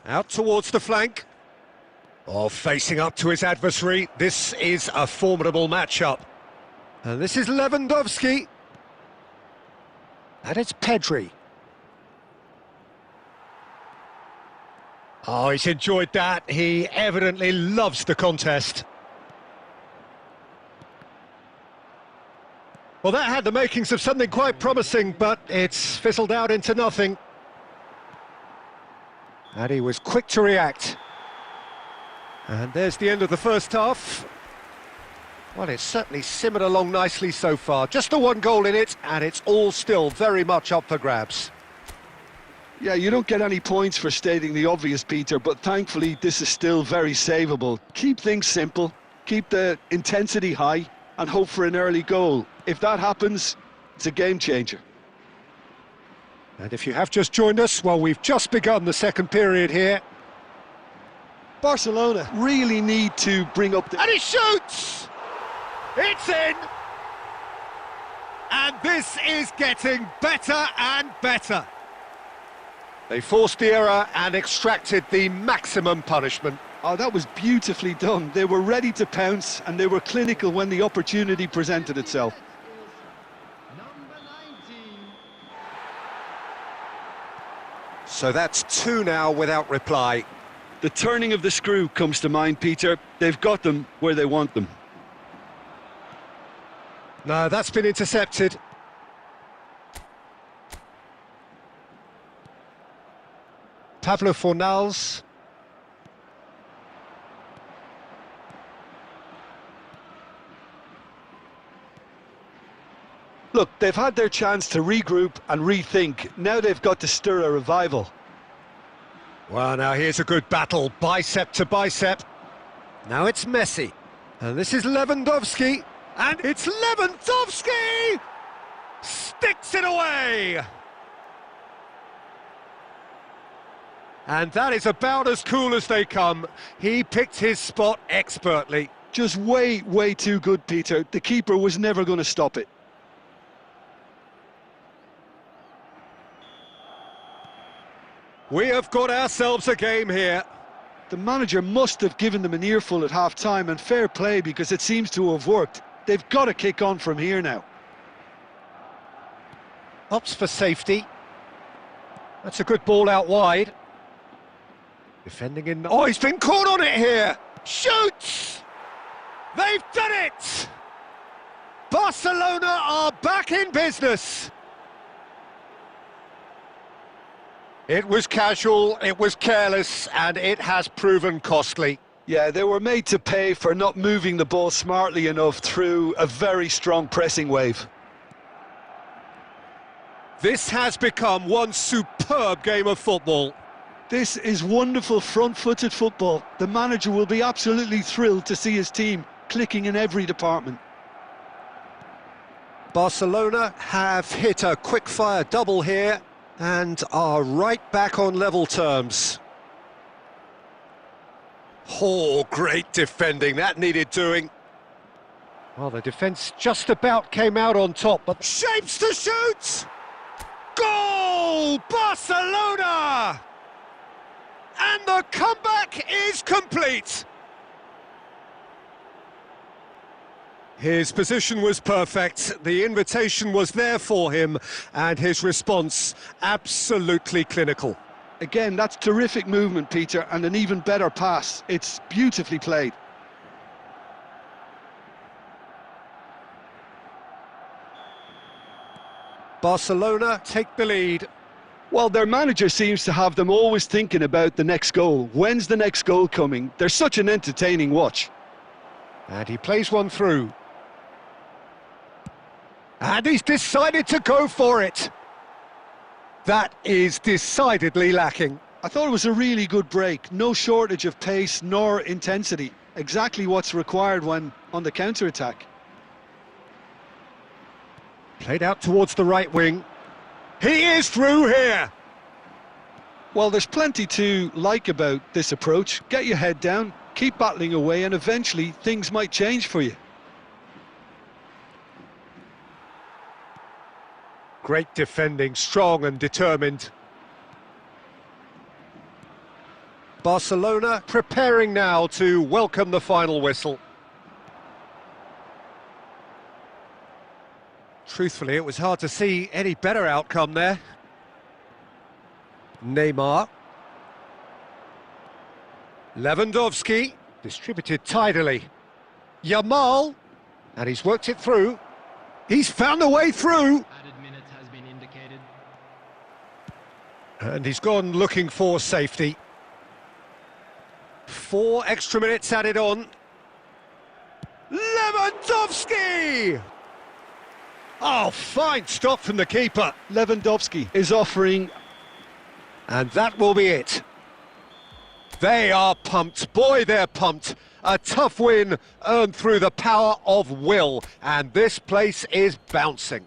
Out towards the flank. Oh, facing up to his adversary. This is a formidable matchup. And this is Lewandowski. And it's Pedri. Oh, he's enjoyed that. He evidently loves the contest. Well, that had the makings of something quite promising, but it's fizzled out into nothing. And he was quick to react. And there's the end of the first half. Well, it's certainly simmered along nicely so far. Just the one goal in it, and it's all still very much up for grabs. Yeah, you don't get any points for stating the obvious, Peter, but thankfully this is still very savable. Keep things simple, keep the intensity high, and hope for an early goal. If that happens, it's a game changer. And if you have just joined us, well, we've just begun the second period here. Barcelona really need to bring up the... And he shoots! It's in! And this is getting better and better. They forced the error and extracted the maximum punishment. Oh, that was beautifully done. They were ready to pounce, and they were clinical when the opportunity presented itself. Number 19. So that's 2 now without reply. The turning of the screw comes to mind, Peter. They've got them where they want them. No, that's been intercepted. Pablo Fornals. Look, they've had their chance to regroup and rethink. Now they've got to stir a revival. Well, now here's a good battle, bicep to bicep. Now it's Messi. And this is Lewandowski. And it's Lewandowski! Sticks it away! And that is about as cool as they come. He picked his spot expertly. Just way, way too good, Peter. The keeper was never going to stop it. We have got ourselves a game here. The manager must have given them an earful at half-time, and fair play because it seems to have worked. They've got to kick on from here now. Opts for safety. That's a good ball out wide. Defending in... Oh, he's been caught on it here! Shoots! They've done it! Barcelona are back in business! It was casual, it was careless, and it has proven costly. Yeah, they were made to pay for not moving the ball smartly enough through a very strong pressing wave. This has become one superb game of football. This is wonderful front-footed football. The manager will be absolutely thrilled to see his team clicking in every department. Barcelona have hit a quick-fire double here and are right back on level terms. Oh, great defending, that needed doing. Well, the defence just about came out on top, but shapes to shoot! Goal! Barcelona! And the comeback is complete! His position was perfect, the invitation was there for him, and his response absolutely clinical. Again, that's terrific movement, Peter, and an even better pass. It's beautifully played. Barcelona take the lead. Well, their manager seems to have them always thinking about the next goal. When's the next goal coming? They're such an entertaining watch. And he plays one through. And he's decided to go for it. That is decidedly lacking. I thought it was a really good break. No shortage of pace nor intensity. Exactly what's required when on the counter-attack. Played out towards the right wing. He is through here. Well, there's plenty to like about this approach. Get your head down, keep battling away, and eventually things might change for you. Great defending, strong and determined. Barcelona preparing now to welcome the final whistle. Truthfully, it was hard to see any better outcome there. Neymar. Lewandowski, distributed tidily. Yamal, and he's worked it through. He's found a way through. Added minutes has been indicated. And he's gone looking for safety. 4 extra minutes added on. Lewandowski! Oh, fine stop from the keeper. Lewandowski is offering... And that will be it. They are pumped. Boy, they're pumped. A tough win earned through the power of will. And this place is bouncing.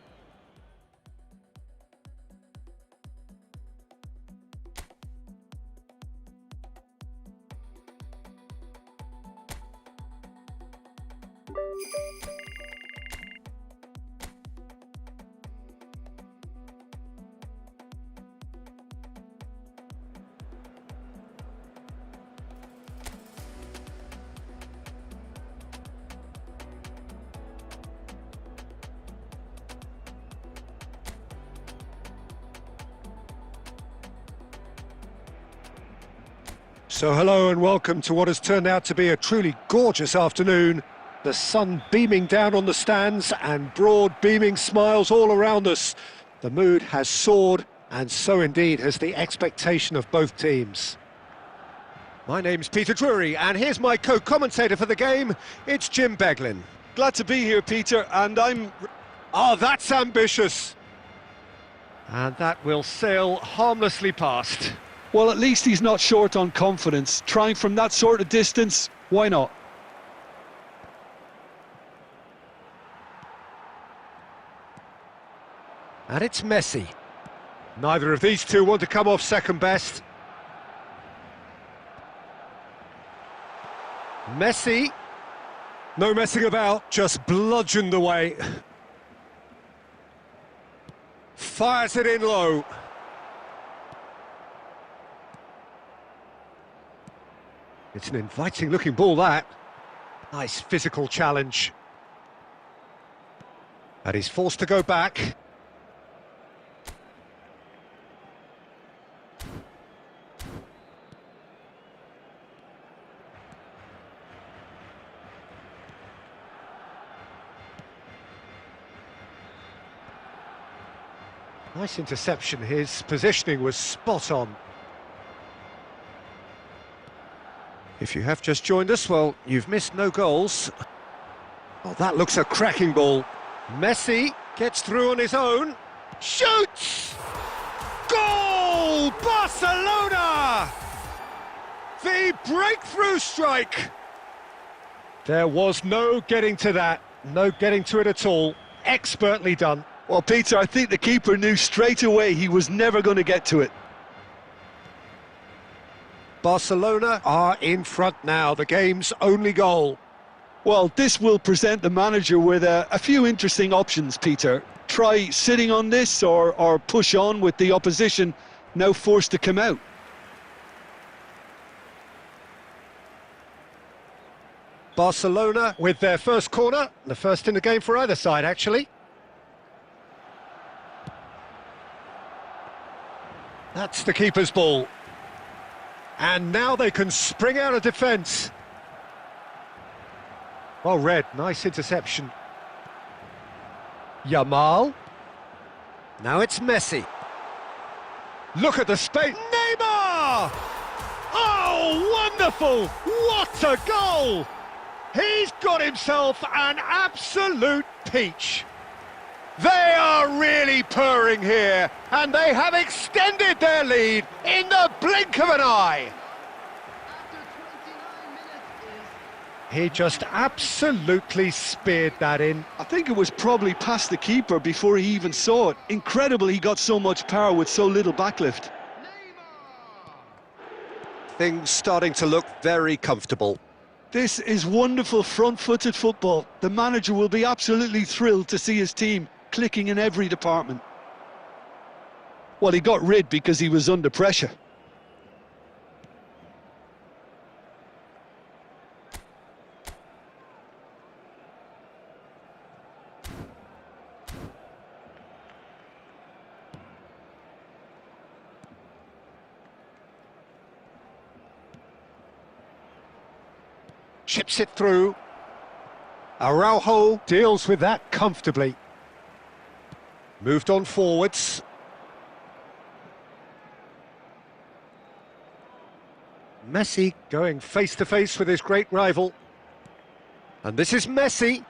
So hello and welcome to what has turned out to be a truly gorgeous afternoon. The sun beaming down on the stands and broad beaming smiles all around us. The mood has soared, and so indeed has the expectation of both teams. My name's Peter Drury, and here's my co-commentator for the game. It's Jim Beglin. Glad to be here, Peter, and I'm... Oh, that's ambitious! And that will sail harmlessly past. Well, at least he's not short on confidence. Trying from that sort of distance, why not? And it's Messi. Neither of these two want to come off second best. Messi. No messing about, just bludgeoned away. Fires it in low. It's an inviting looking ball, that. Nice physical challenge. And he's forced to go back. Nice interception, his positioning was spot on. If you have just joined us, well, you've missed no goals. Oh, that looks a cracking ball. Messi gets through on his own. Shoots! Goal! Barcelona! The breakthrough strike! There was no getting to that. No getting to it at all. Expertly done. Well, Peter, I think the keeper knew straight away he was never going to get to it. Barcelona are in front now, the game's only goal. Well, this will present the manager with a few interesting options, Peter. Try sitting on this or push on with the opposition now forced to come out. Barcelona with their first corner, the first in the game for either side, actually. That's the keeper's ball. And now they can spring out of defence. Well read, nice interception. Yamal. Now it's Messi. Look at the space. Neymar! Oh, wonderful! What a goal! He's got himself an absolute peach. They are really purring here, and they have extended their lead in the blink of an eye. He just absolutely speared that in. I think it was probably past the keeper before he even saw it. Incredible he got so much power with so little backlift. Things starting to look very comfortable. This is wonderful front-footed football. The manager will be absolutely thrilled to see his team clicking in every department. Well, he got rid because he was under pressure. Chips it through. Araujo deals with that comfortably. Moved on forwards. Messi going face-to-face with his great rival. And this is Messi.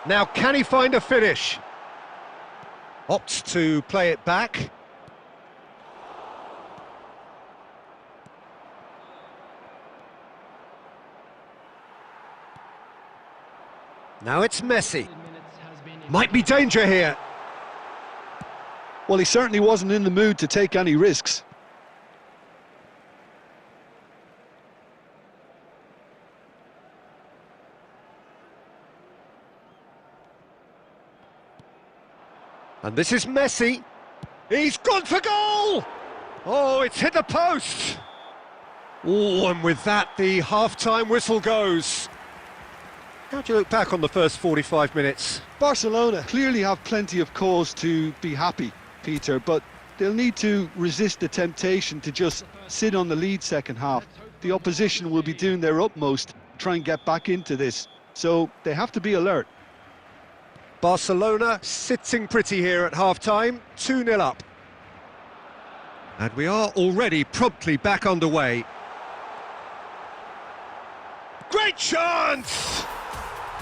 Now, can he find a finish? Opts to play it back. Now it's Messi. Might be danger here. Well, he certainly wasn't in the mood to take any risks. And this is Messi. He's gone for goal! Oh, it's hit the post! Oh, and with that, the half-time whistle goes. How do you look back on the first 45 minutes? Barcelona clearly have plenty of cause to be happy, Peter, but they'll need to resist the temptation to just sit on the lead second half. The opposition will be doing their utmost to try and get back into this, so they have to be alert. Barcelona sitting pretty here at half-time, 2-0 up. And we are already promptly back underway. Great chance!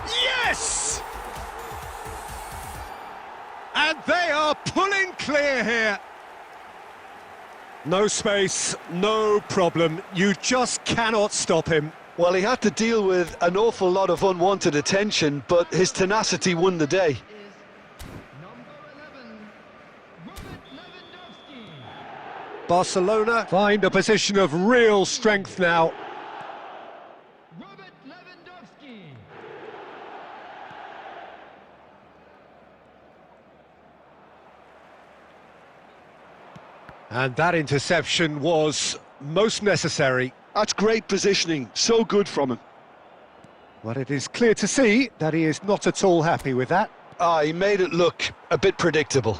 Yes! And they are pulling clear here. No space, no problem. You just cannot stop him. Well, he had to deal with an awful lot of unwanted attention, but his tenacity won the day. Barcelona find a position of real strength now. And that interception was most necessary. That's great positioning, so good from him. Well, it is clear to see that he is not at all happy with that. He made it look a bit predictable.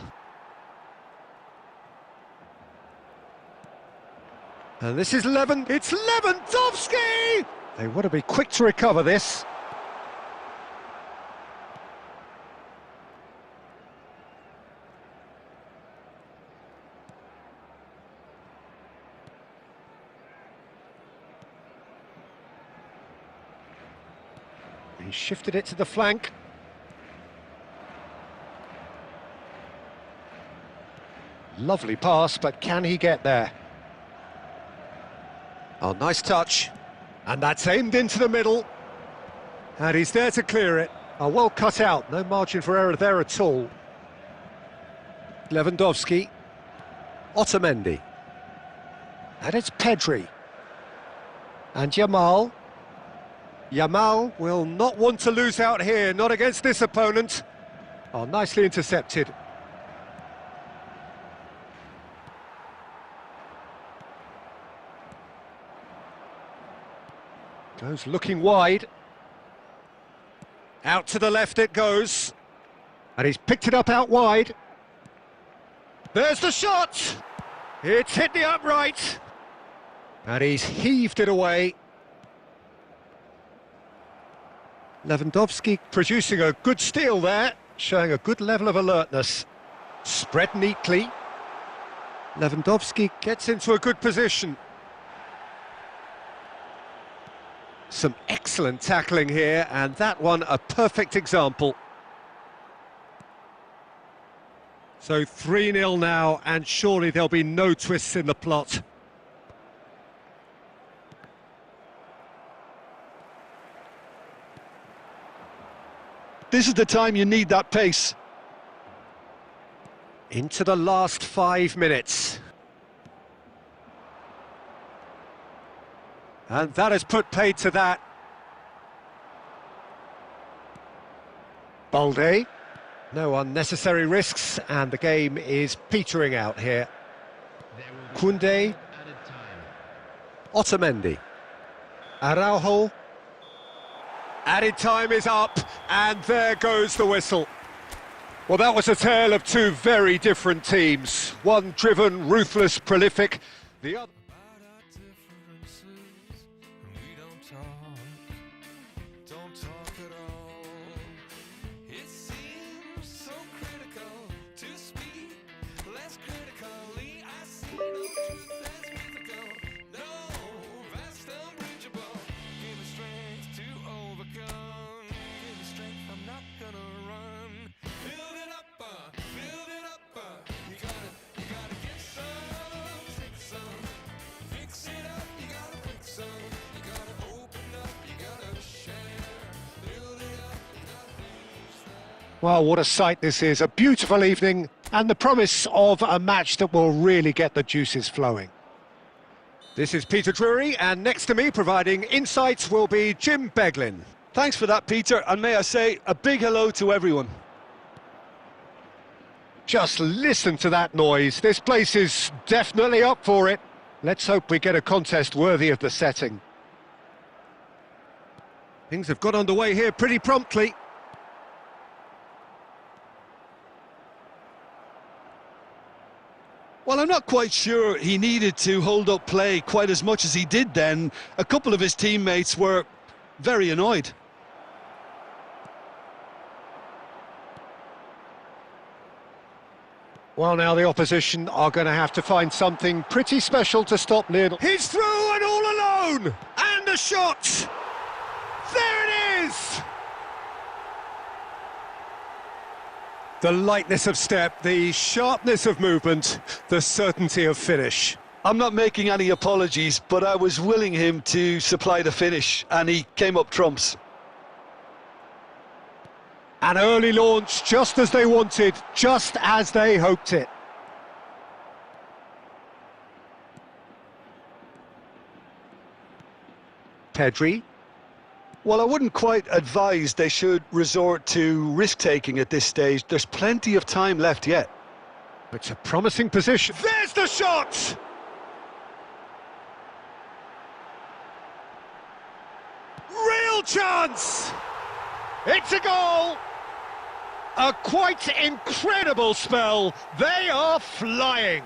And this is it's Lewandowski! They want to be quick to recover this. He shifted it to the flank. Lovely pass, but can he get there? Oh, nice touch. And that's aimed into the middle. And he's there to clear it. Oh, well cut out. No margin for error there at all. Lewandowski. Otamendi. And it's Pedri. And Yamal. Yamal will not want to lose out here, not against this opponent. Oh, nicely intercepted. Goes looking wide. Out to the left it goes. And he's picked it up out wide. There's the shot! It's hit the upright. And he's heaved it away. Lewandowski producing a good steal there, showing a good level of alertness. Spread neatly. Lewandowski gets into a good position. Some excellent tackling here, and that one a perfect example. So 3-0 now, and surely there'll be no twists in the plot. This is the time you need that pace. Into the last 5 minutes. And that has put paid to that. Balde. No unnecessary risks, and the game is petering out here. Koundé. Otamendi. Araujo. Added time is up, and there goes the whistle. Well, that was a tale of two very different teams. One driven, ruthless, prolific. The other... About our differences, we don't talk at all. It seems so critical to speak less critically. I see no truth as mythical, no vast unbridgeable. Give me strength to overcome. Give me strength, I'm not gonna run. Build it up, you gotta get some, take some. Fix it up, you gotta fix some. You gotta open up, you gotta share. Build it up, you gotta fix that. Well, what a sight this is. A beautiful evening, and the promise of a match that will really get the juices flowing. This is Peter Drury, and next to me, providing insights, will be Jim Beglin. Thanks for that, Peter, and may I say a big hello to everyone. Just listen to that noise. This place is definitely up for it. Let's hope we get a contest worthy of the setting. Things have got underway here pretty promptly. Well, I'm not quite sure he needed to hold up play quite as much as he did then. A couple of his teammates were very annoyed. Well, now the opposition are going to have to find something pretty special to stop Lionel. He's through and all alone! And a shot! There it is! The lightness of step, the sharpness of movement, the certainty of finish. I'm not making any apologies, but I was willing him to supply the finish, and he came up trumps. An early launch, just as they wanted, just as they hoped it. Pedri. Well, I wouldn't quite advise they should resort to risk-taking at this stage. There's plenty of time left yet. It's a promising position. There's the shot! Real chance! It's a goal! A quite incredible spell. They are flying.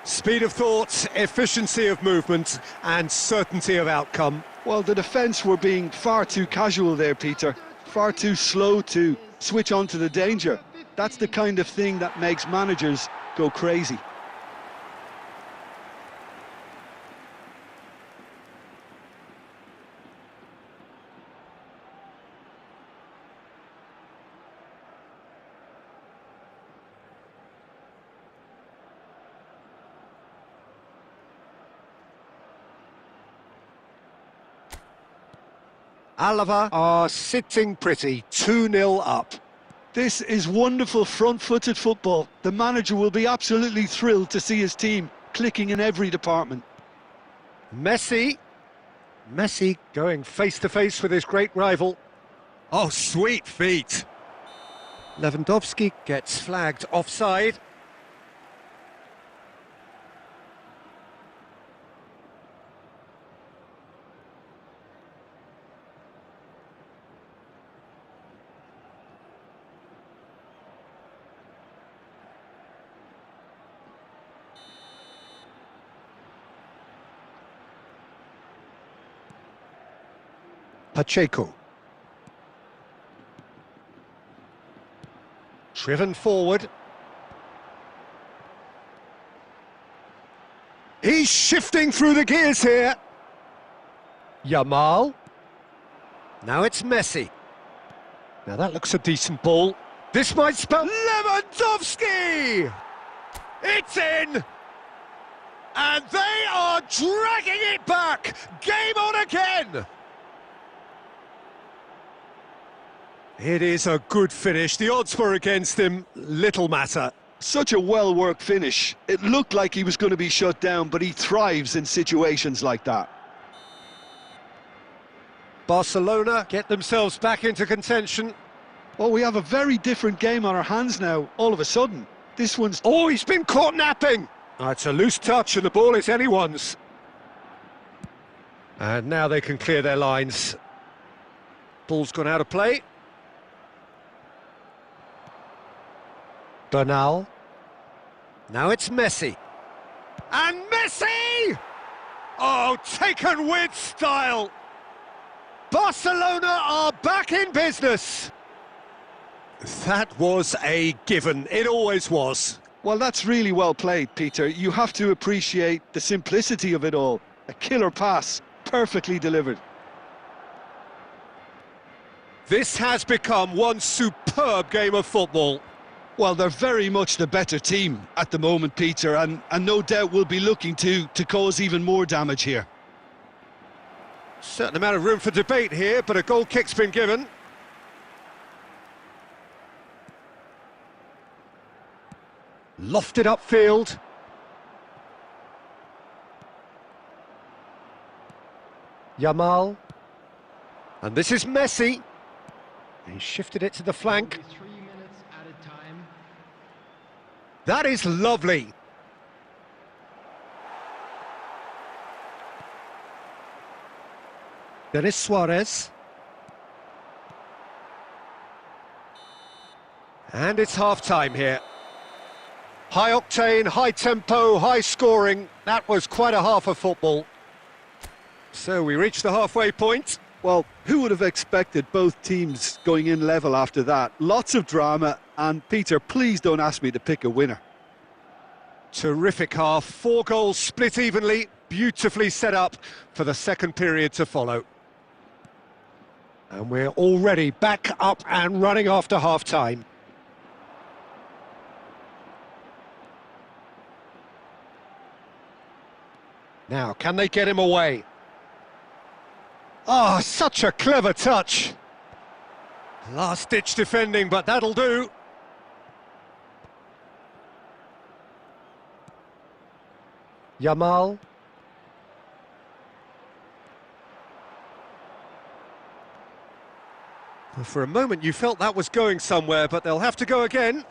Speed of thought, efficiency of movement, and certainty of outcome. Well, the defence were being far too casual there, Peter. Far too slow to switch on to the danger. That's the kind of thing that makes managers go crazy. Alava are sitting pretty, 2-0 up. This is wonderful front-footed football. The manager will be absolutely thrilled to see his team clicking in every department. Messi going face-to-face with his great rival. Oh, sweet feet. Lewandowski gets flagged offside. Pacheco. Driven forward. He's shifting through the gears here. Yamal. Now it's Messi. Now that looks a decent ball. This might spell Lewandowski! It's in! And they are dragging it back! Game on again! It is a good finish. The odds were against him. Little matter. Such a well-worked finish. It looked like he was going to be shut down, but he thrives in situations like that. Barcelona get themselves back into contention. Well, we have a very different game on our hands now, all of a sudden. This one's... Oh, he's been caught napping! It's a loose touch and the ball is anyone's. And now they can clear their lines. Ball's gone out of play. Bernal. Now it's Messi. And Messi! Oh, taken with style! Barcelona are back in business! That was a given. It always was. Well, that's really well played, Peter. You have to appreciate the simplicity of it all. A killer pass, perfectly delivered. This has become one superb game of football. Well, they're very much the better team at the moment, Peter, and no doubt will be looking to cause even more damage here. Certain amount of room for debate here, but a goal kick's been given. Lofted upfield. Yamal. And this is Messi. He shifted it to the flank. 3 minutes at a time. That is lovely. There is Suarez. And it's half-time here. High octane, high tempo, high scoring. That was quite a half of football. So we reached the halfway point. Well, who would have expected both teams going in level after that? Lots of drama, and Peter, please don't ask me to pick a winner. Terrific half, 4 goals split evenly, beautifully set up for the second period to follow. And we're already back up and running after half-time. Now, can they get him away? Oh, such a clever touch. Last-ditch defending, but that'll do. Yamal. Well, for a moment you felt that was going somewhere, but they'll have to go again.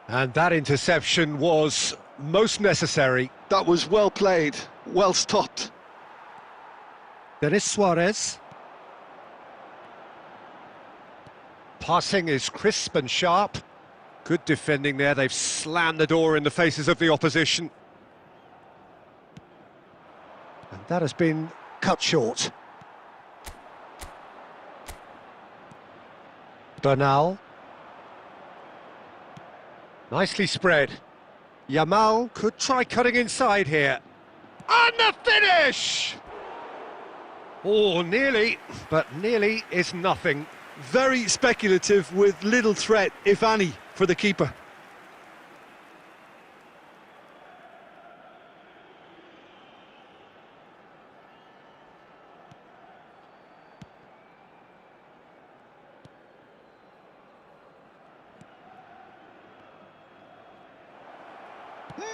And that interception was most necessary. That was well played, well stopped. There is Suarez. Passing is crisp and sharp. Good defending there. They've slammed the door in the faces of the opposition. And that has been cut short. Bernal. Nicely spread. Yamal could try cutting inside here. And the finish! Oh, nearly, but nearly is nothing. Very speculative with little threat, if any, for the keeper.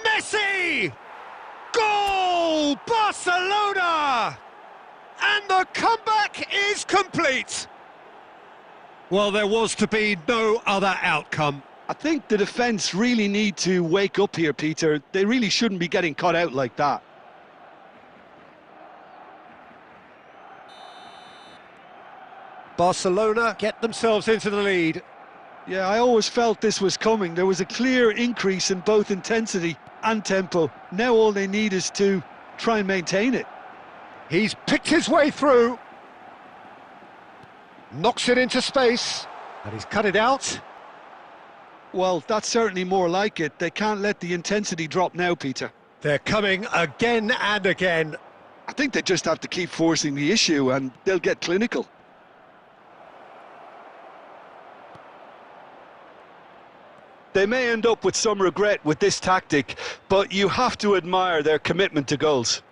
Messi! Goal! Barcelona! And the comeback is complete. Well, there was to be no other outcome. I think the defence really need to wake up here, Peter. They really shouldn't be getting caught out like that. Barcelona get themselves into the lead. Yeah, I always felt this was coming. There was a clear increase in both intensity and tempo. Now all they need is to try and maintain it. He's picked his way through. Knocks it into space. And he's cut it out. Well, that's certainly more like it. They can't let the intensity drop now, Peter. They're coming again and again. I think they just have to keep forcing the issue and they'll get clinical. They may end up with some regret with this tactic, but you have to admire their commitment to goals.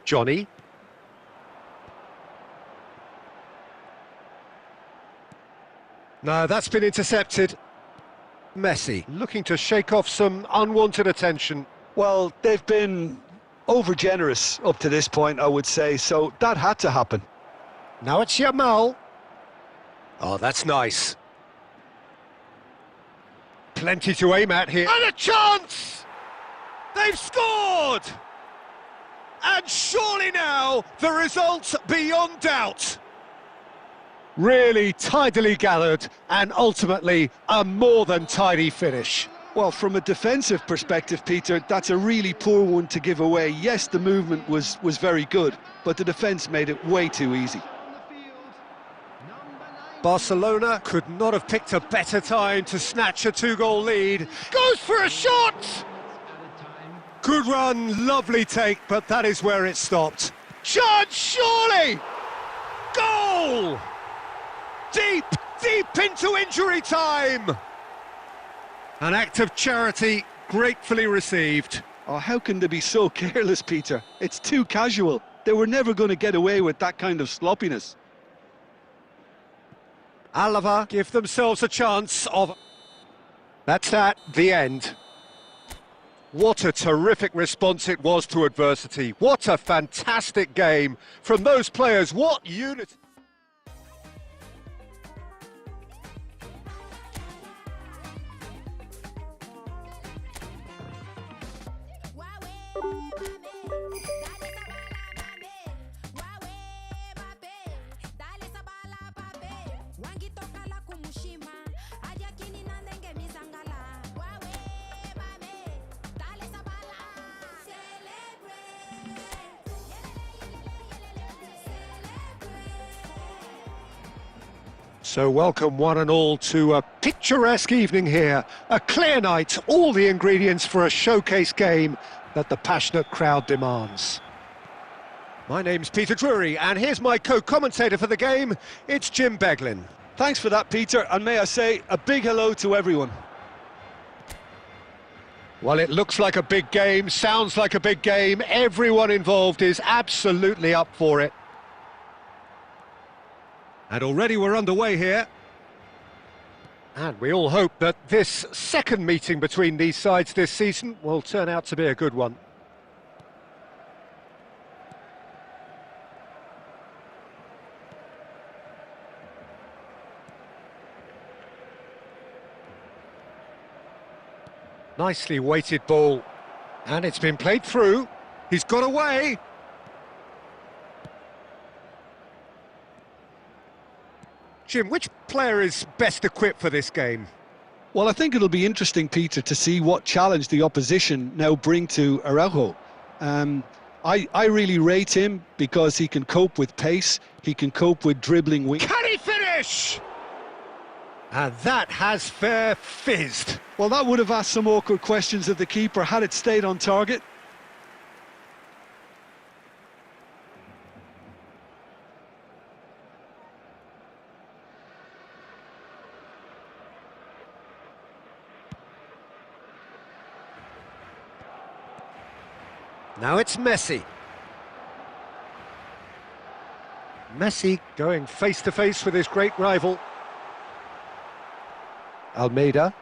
Johnny. No, that's been intercepted. Messi looking to shake off some unwanted attention. Well, they've been over-generous up to this point, I would say, so that had to happen. Now it's Yamal. Oh, that's nice. Plenty to aim at here. And a chance! They've scored! And surely now, the result beyond doubt. Really tidily gathered, and ultimately a more than tidy finish. Well, from a defensive perspective, Peter, that's a really poor one to give away. Yes, the movement was very good, but the defence made it way too easy. Barcelona could not have picked a better time to snatch a two-goal lead. Goes for a shot! Good run, lovely take, but that is where it stopped. Chance, surely! Goal! Deep, deep into injury time! An act of charity gratefully received. Oh, how can they be so careless, Peter? It's too casual. They were never going to get away with that kind of sloppiness. Alava give themselves a chance of... That's that, the end. What a terrific response it was to adversity. What a fantastic game from those players. What unity. So welcome one and all to a picturesque evening here. A clear night, all the ingredients for a showcase game that the passionate crowd demands. My name's Peter Drury, and here's my co-commentator for the game, it's Jim Beglin. Thanks for that, Peter, and may I say a big hello to everyone. Well, it looks like a big game, sounds like a big game. Everyone involved is absolutely up for it. And already we're underway here. And we all hope that this second meeting between these sides this season will turn out to be a good one. Nicely weighted ball. And it's been played through. He's got away. Jim, which player is best equipped for this game? Well, I think it'll be interesting, Peter, to see what challenge the opposition now bring to Araujo. I really rate him because he can cope with pace, he can cope with dribbling wing. Can he finish? And that has fair fizzed. Well, that would have asked some awkward questions of the keeper had it stayed on target. Now it's Messi. Messi going face-to-face with his great rival. Almeida.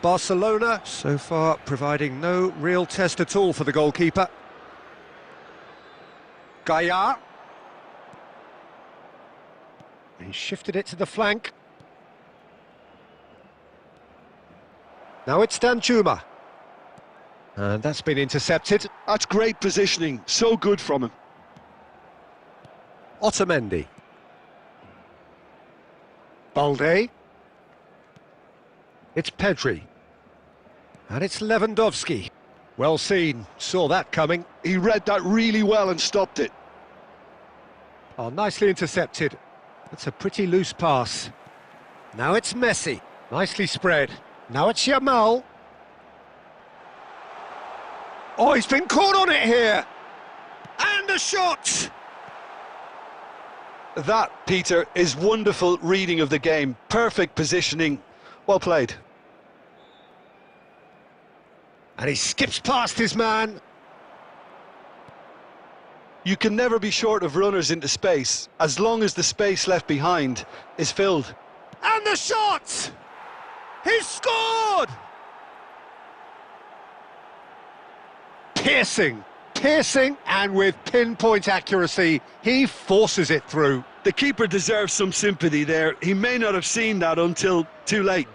Barcelona, so far, providing no real test at all for the goalkeeper. Gaia. He shifted it to the flank. Now it's Danjuma. And that's been intercepted. That's great positioning, so good from him. Otamendi. Balde. It's Pedri. And it's Lewandowski. Well seen, saw that coming. He read that really well and stopped it. Oh, nicely intercepted. That's a pretty loose pass. Now it's Messi. Nicely spread. Now it's Yamal. Oh, he's been caught on it here. And a shot! That, Peter, is wonderful reading of the game. Perfect positioning. Well played. And he skips past his man. You can never be short of runners into space, as long as the space left behind is filled. And the shot! He's scored! Piercing, and with pinpoint accuracy, he forces it through. The keeper deserves some sympathy there. He may not have seen that until too late.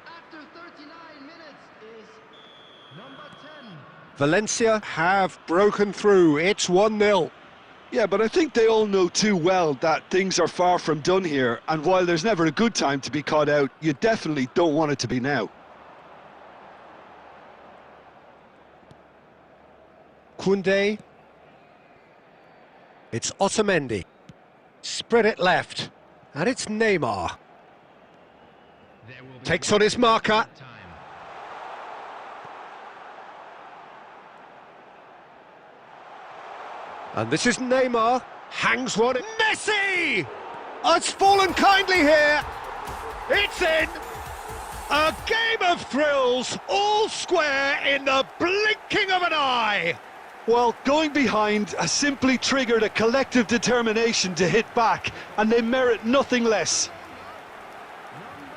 After 39 minutes is number 10. Valencia have broken through. It's 1-0. Yeah, but I think they all know too well that things are far from done here, and while there's never a good time to be caught out, you definitely don't want it to be now. Koundé. It's Otamendi. Spread it left. And it's Neymar. There will be Takes on his marker. time. And this is Neymar. Hangs one. Messi! Oh, it's fallen kindly here. It's in. A game of thrills, all square in the blinking of an eye. Well, going behind has simply triggered a collective determination to hit back, and they merit nothing less. Number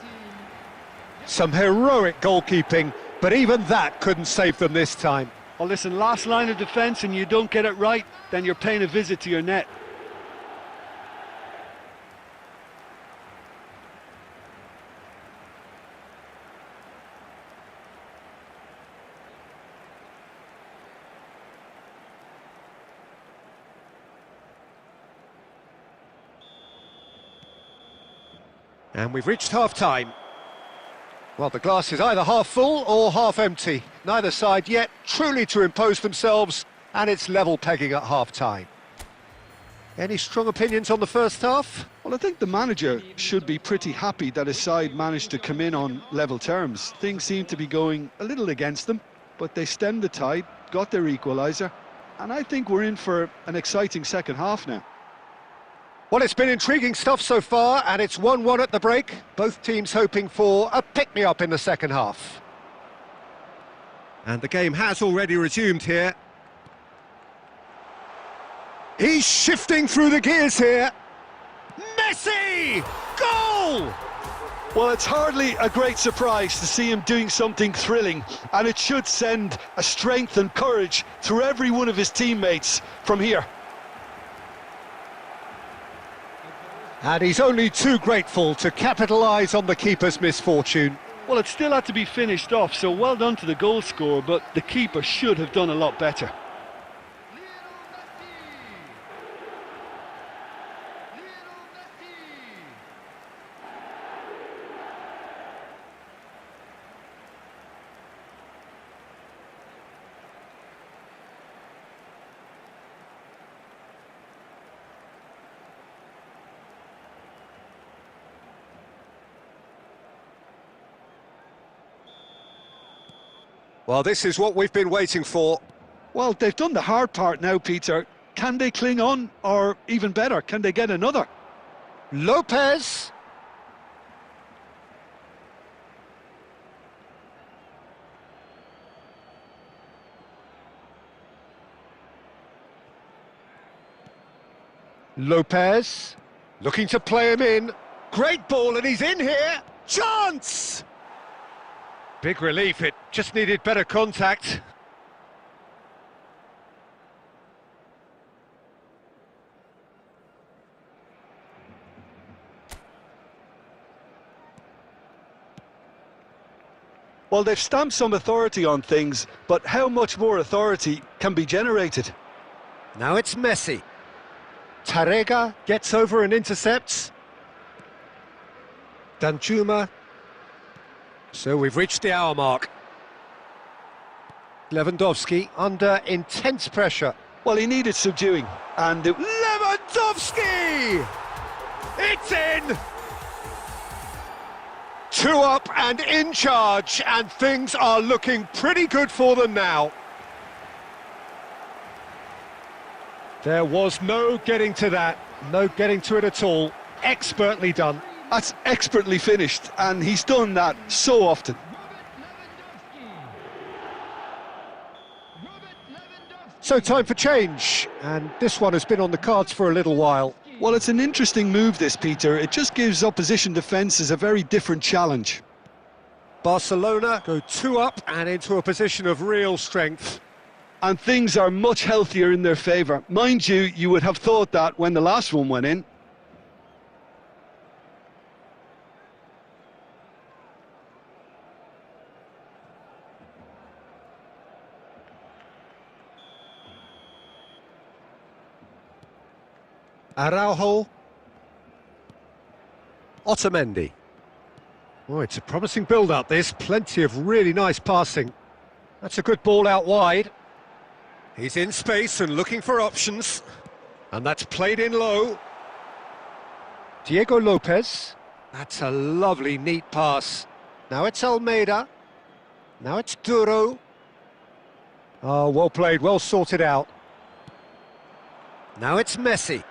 19. Some heroic goalkeeping, but even that couldn't save them this time. Well, listen, last line of defence and you don't get it right, then you're paying a visit to your net. And we've reached half-time. Well, the glass is either half full or half empty. Neither side yet truly to impose themselves, and it's level pegging at half-time. Any strong opinions on the first half? Well, I think the manager should be pretty happy that his side managed to come in on level terms. Things seem to be going a little against them, but they stemmed the tide, got their equaliser, and I think we're in for an exciting second half now. Well, it's been intriguing stuff so far, and it's 1-1 at the break. Both teams hoping for a pick-me-up in the second half. And the game has already resumed here. He's shifting through the gears here. Messi! Goal! Well, it's hardly a great surprise to see him doing something thrilling, and it should send a strength and courage through every one of his teammates from here. And he's only too grateful to capitalise on the keeper's misfortune. Well, it still had to be finished off, so well done to the goal scorer, but the keeper should have done a lot better. Well, this is what we've been waiting for. Well, they've done the hard part now, Peter. Can they cling on, or even better, can they get another? Lopez. Lopez, looking to play him in. Great ball, and he's in here. Chance! Big relief, it just needed better contact. Well, they've stamped some authority on things, but how much more authority can be generated? Now it's Messi. Tarrega gets over and intercepts. Danjuma. So we've reached the hour mark. Lewandowski under intense pressure. Well, he needed subduing, and it... Lewandowski! Lewandowski! It's in! 2 up and in charge, and things are looking pretty good for them now. There was no getting to that, no getting to it at all. Expertly done. That's expertly finished, and he's done that so often. So time for change, and this one has been on the cards for a little while. Well, it's an interesting move, this, Peter. It just gives opposition defences a very different challenge. Barcelona go 2 up and into a position of real strength. And things are much healthier in their favour. Mind you, you would have thought that when the last one went in. Araujo. Otamendi. Oh, it's a promising build-up, this. Plenty of really nice passing. That's a good ball out wide. He's in space and looking for options. And that's played in low. Diego Lopez. That's a lovely, neat pass. Now it's Almeida. Now it's Duro. Oh, well played, well sorted out. Now it's Messi.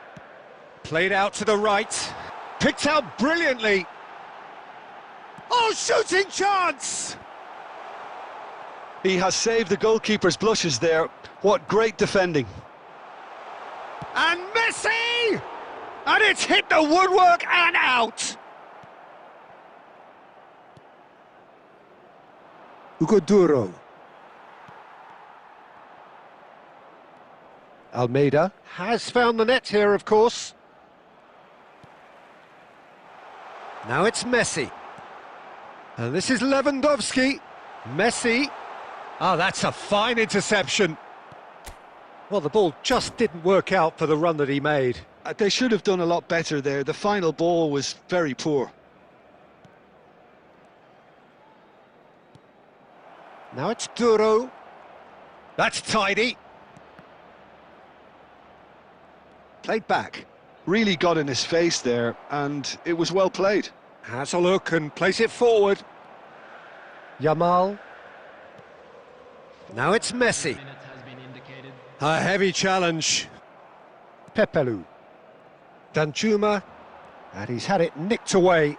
Played out to the right. Picked out brilliantly. Oh, shooting chance! He has saved the goalkeeper's blushes there. What great defending. And Messi! And it's hit the woodwork and out! Hugo Duro. Almeida has found the net here, of course. Now it's Messi. And this is Lewandowski. Messi. Oh, that's a fine interception. Well, the ball just didn't work out for the run that he made. They should have done a lot better there. The final ball was very poor. Now it's Duro. That's tidy. Played back. Really got in his face there, and it was well played. Has a look and plays it forward. Yamal. Now it's Messi. A heavy challenge. Pepelu. Danjuma. And he's had it nicked away.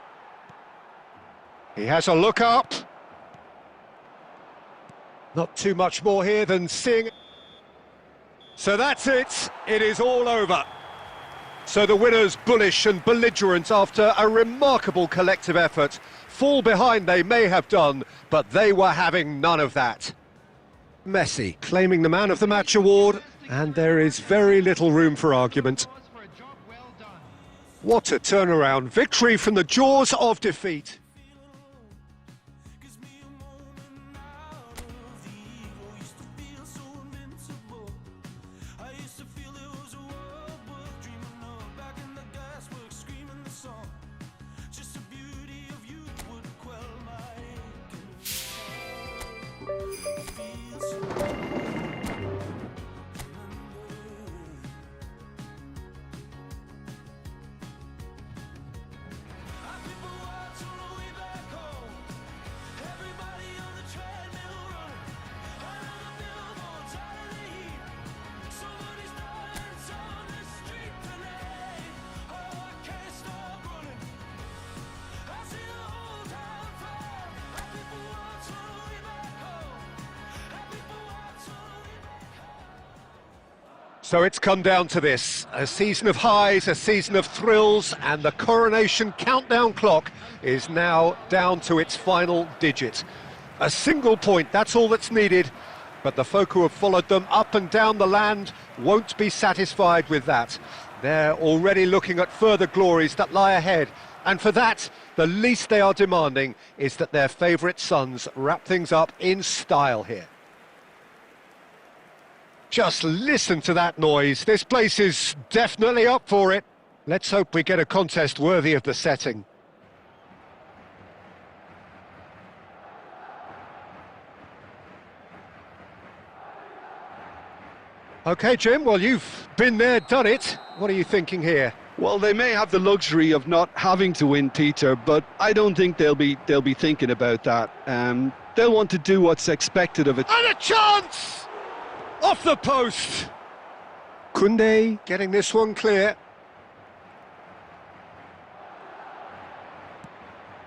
He has a look up. Not too much more here than seeing. So that's it. It is all over. So the winners, bullish and belligerent after a remarkable collective effort. Fall behind they may have done, but they were having none of that. Messi claiming the Man of the Match award, and there is very little room for argument. What a turnaround. Victory from the jaws of defeat. So it's come down to this, a season of highs, a season of thrills, and the coronation countdown clock is now down to its final digit. A single point, that's all that's needed, but the folk who have followed them up and down the land won't be satisfied with that. They're already looking at further glories that lie ahead, and for that, the least they are demanding is that their favourite sons wrap things up in style here. Just listen to that noise. This place is definitely up for it. Let's hope we get a contest worthy of the setting. OK, Jim, well, you've been there, done it. What are you thinking here? Well, they may have the luxury of not having to win, Peter, but I don't think they'll be thinking about that. They'll want to do what's expected of it. And a chance! Off the post! Koundé getting this one clear.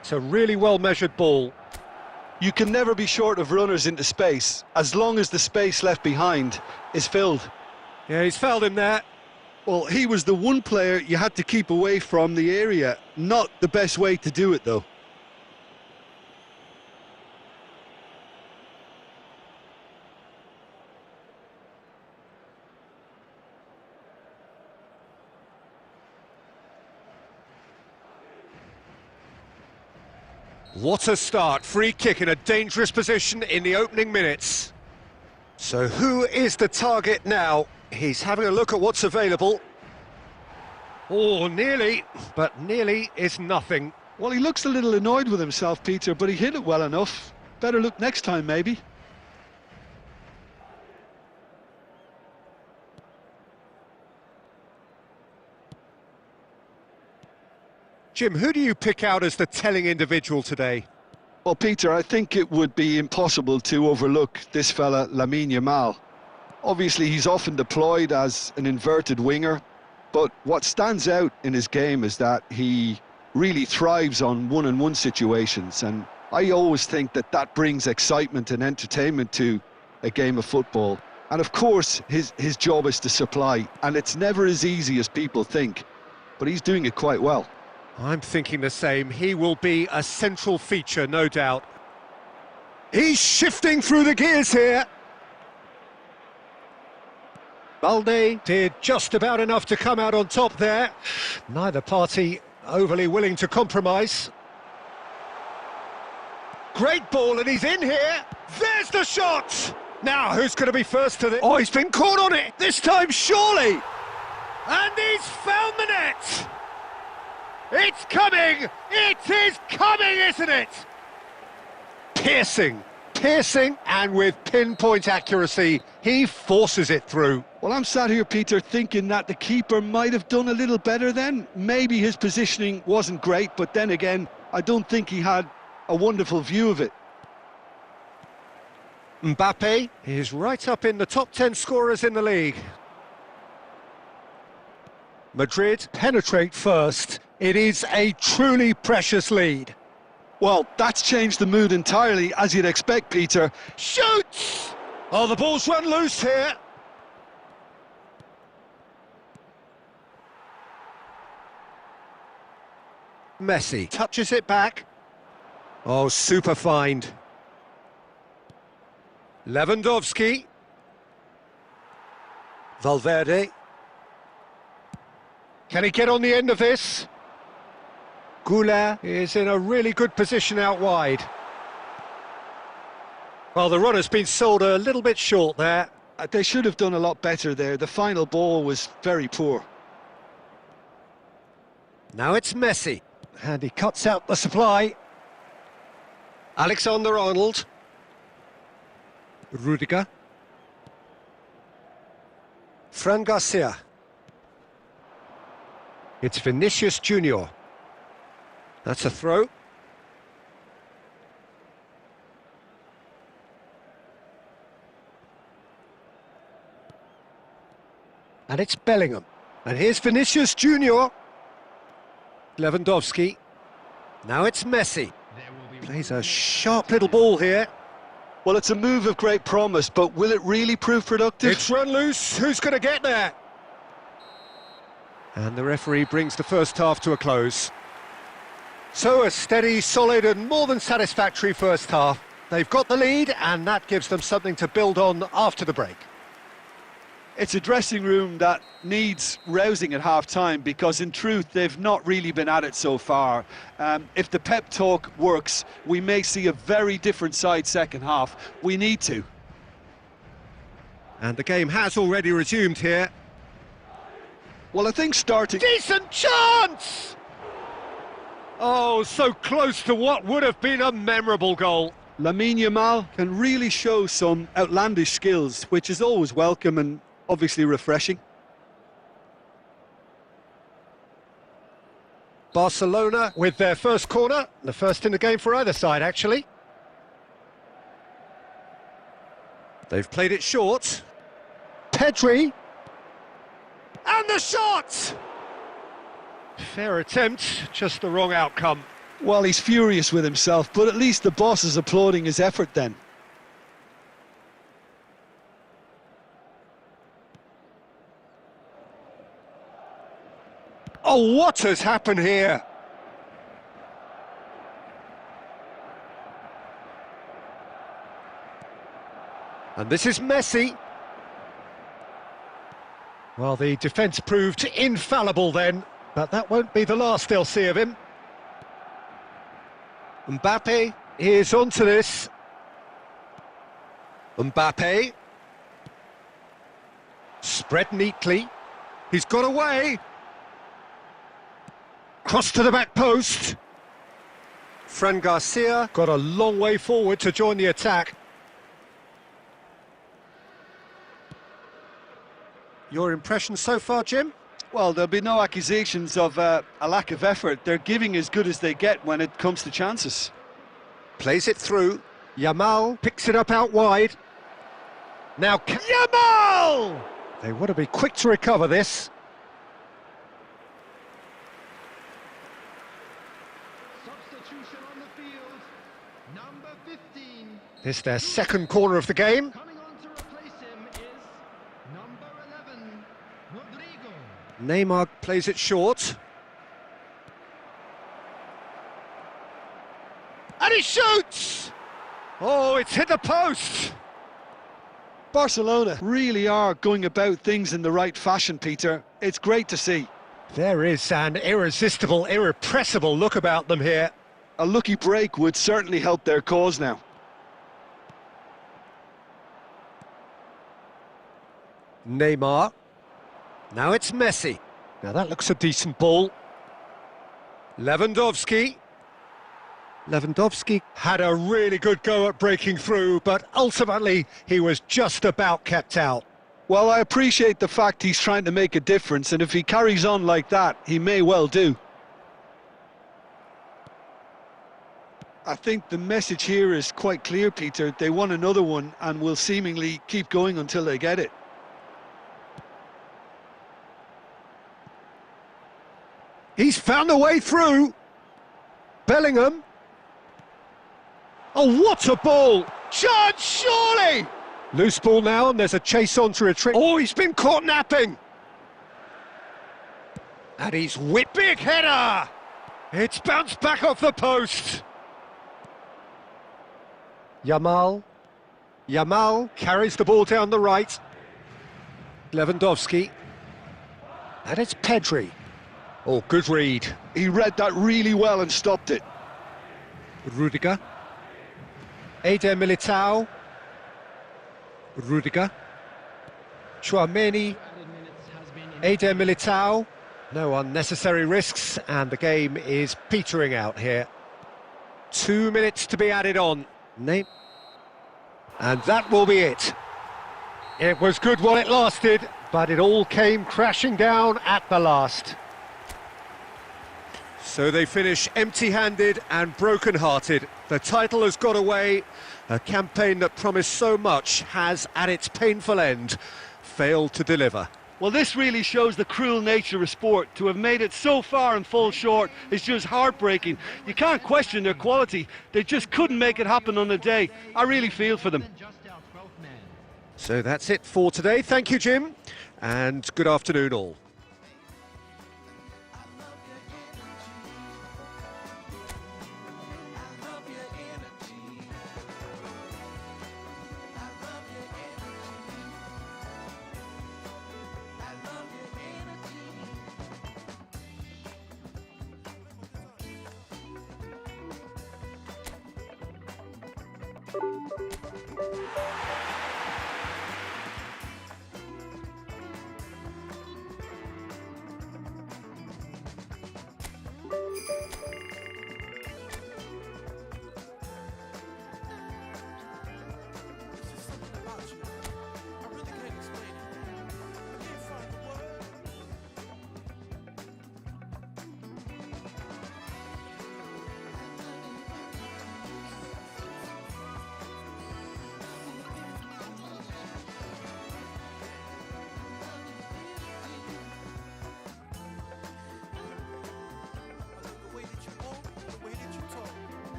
It's a really well-measured ball. You can never be short of runners into space, as long as the space left behind is filled. Yeah, he's fouled him there. Well, he was the one player you had to keep away from the area. Not the best way to do it, though. What a start. Free kick in a dangerous position in the opening minutes. So who is the target now? He's having a look at what's available. Oh, nearly, but nearly is nothing. Well, he looks a little annoyed with himself, Peter, but he hit it well enough. Better look next time, maybe. Jim, who do you pick out as the telling individual today? Well, Peter, I think it would be impossible to overlook this fella, Lamine Yamal. Obviously, he's often deployed as an inverted winger, but what stands out in his game is that he really thrives on one-on-one situations, and I always think that that brings excitement and entertainment to a game of football. And of course, his job is to supply, and it's never as easy as people think, but he's doing it quite well. I'm thinking the same. He will be a central feature, no doubt. He's shifting through the gears here. Balde did just about enough to come out on top there. Neither party overly willing to compromise. Great ball, and he's in here. There's the shot! Now, who's going to be first to the... Oh, he's been caught on it! This time, surely! And he's found the net! It's coming! It is coming, isn't it? Piercing, and with pinpoint accuracy, he forces it through. Well, I'm sat here, Peter, thinking that the keeper might have done a little better then. Maybe his positioning wasn't great, but then again, I don't think he had a wonderful view of it. Mbappe is right up in the top 10 scorers in the league. Madrid penetrate first. It is a truly precious lead. Well, that's changed the mood entirely, as you'd expect, Peter. Shoots! Oh, the ball's run loose here. Messi touches it back. Oh, super find. Lewandowski. Valverde. Can he get on the end of this? Goula is in a really good position out wide. Well, the runner's been sold a little bit short there. They should have done a lot better there. The final ball was very poor. Now it's Messi, and he cuts out the supply. Alexander-Arnold. Rudiger. Fran Garcia. It's Vinicius Junior. That's a throw. And it's Bellingham. And here's Vinicius Junior. Lewandowski. Now it's Messi. Plays a sharp little ball here. Well, it's a move of great promise, but will it really prove productive? It's run loose. Who's going to get there? And the referee brings the first half to a close. So a steady, solid and more than satisfactory first half. They've got the lead and that gives them something to build on after the break. It's a dressing room that needs rousing at half-time because in truth they've not really been at it so far. If the pep talk works, we may see a very different side second half. We need to. And the game has already resumed here. Well, I think starting... Decent chance! Oh, so close to what would have been a memorable goal. Lamine Yamal can really show some outlandish skills, which is always welcome, and Obviously refreshing. Barcelona with their first corner, the first in the game for either side, actually. They've played it short. Pedri. And the shot! Fair attempt, just the wrong outcome. Well, he's furious with himself, but at least the boss is applauding his effort then. Oh, what has happened here? And this is Messi. Well, the defence proved infallible then, but that won't be the last they'll see of him. Mbappe is onto this. Mbappe. Spread neatly. He's got away. Cross to the back post. Fran Garcia got a long way forward to join the attack. Your impression so far, Jim? Well, there'll be no accusations of a lack of effort. They're giving as good as they get when it comes to chances. Plays it through. Yamal picks it up out wide. Now, Yamal! They want to be quick to recover this. Substitution on the field. Number 15. This their second corner of the game. Coming on to replace him is number 11, Rodrigo. Neymar plays it short. And he shoots! Oh, it's hit the post! Barcelona really are going about things in the right fashion, Peter. It's great to see. There is an irresistible, irrepressible look about them here. A lucky break would certainly help their cause now. Neymar. Now it's Messi. Now that looks a decent ball. Lewandowski. Lewandowski had a really good go at breaking through, but ultimately he was just about kept out. Well, I appreciate the fact he's trying to make a difference, and if he carries on like that, he may well do. I think the message here is quite clear, Peter. They want another one and will seemingly keep going until they get it. He's found a way through. Bellingham. Oh, what a ball! Chance, surely! Loose ball now, and there's a chase on to retreat. Oh, he's been caught napping! And he's whipped. Big header! It's bounced back off the post. Yamal. Yamal carries the ball down the right. Lewandowski. And it's Pedri. Oh, good read. He read that really well and stopped it. Rudiger. Eder Militao. Rudiger. Chouameni. Eder Militao. No unnecessary risks, and the game is petering out here. 2 minutes to be added on. And that will be it. It was good while it lasted, but it all came crashing down at the last. So they finish empty-handed and broken-hearted. The title has got away. A campaign that promised so much has, at its painful end, failed to deliver. Well, this really shows the cruel nature of sport. To have made it so far and fall short is just heartbreaking. You can't question their quality. They just couldn't make it happen on the day. I really feel for them. So that's it for today. Thank you, Jim, and good afternoon all.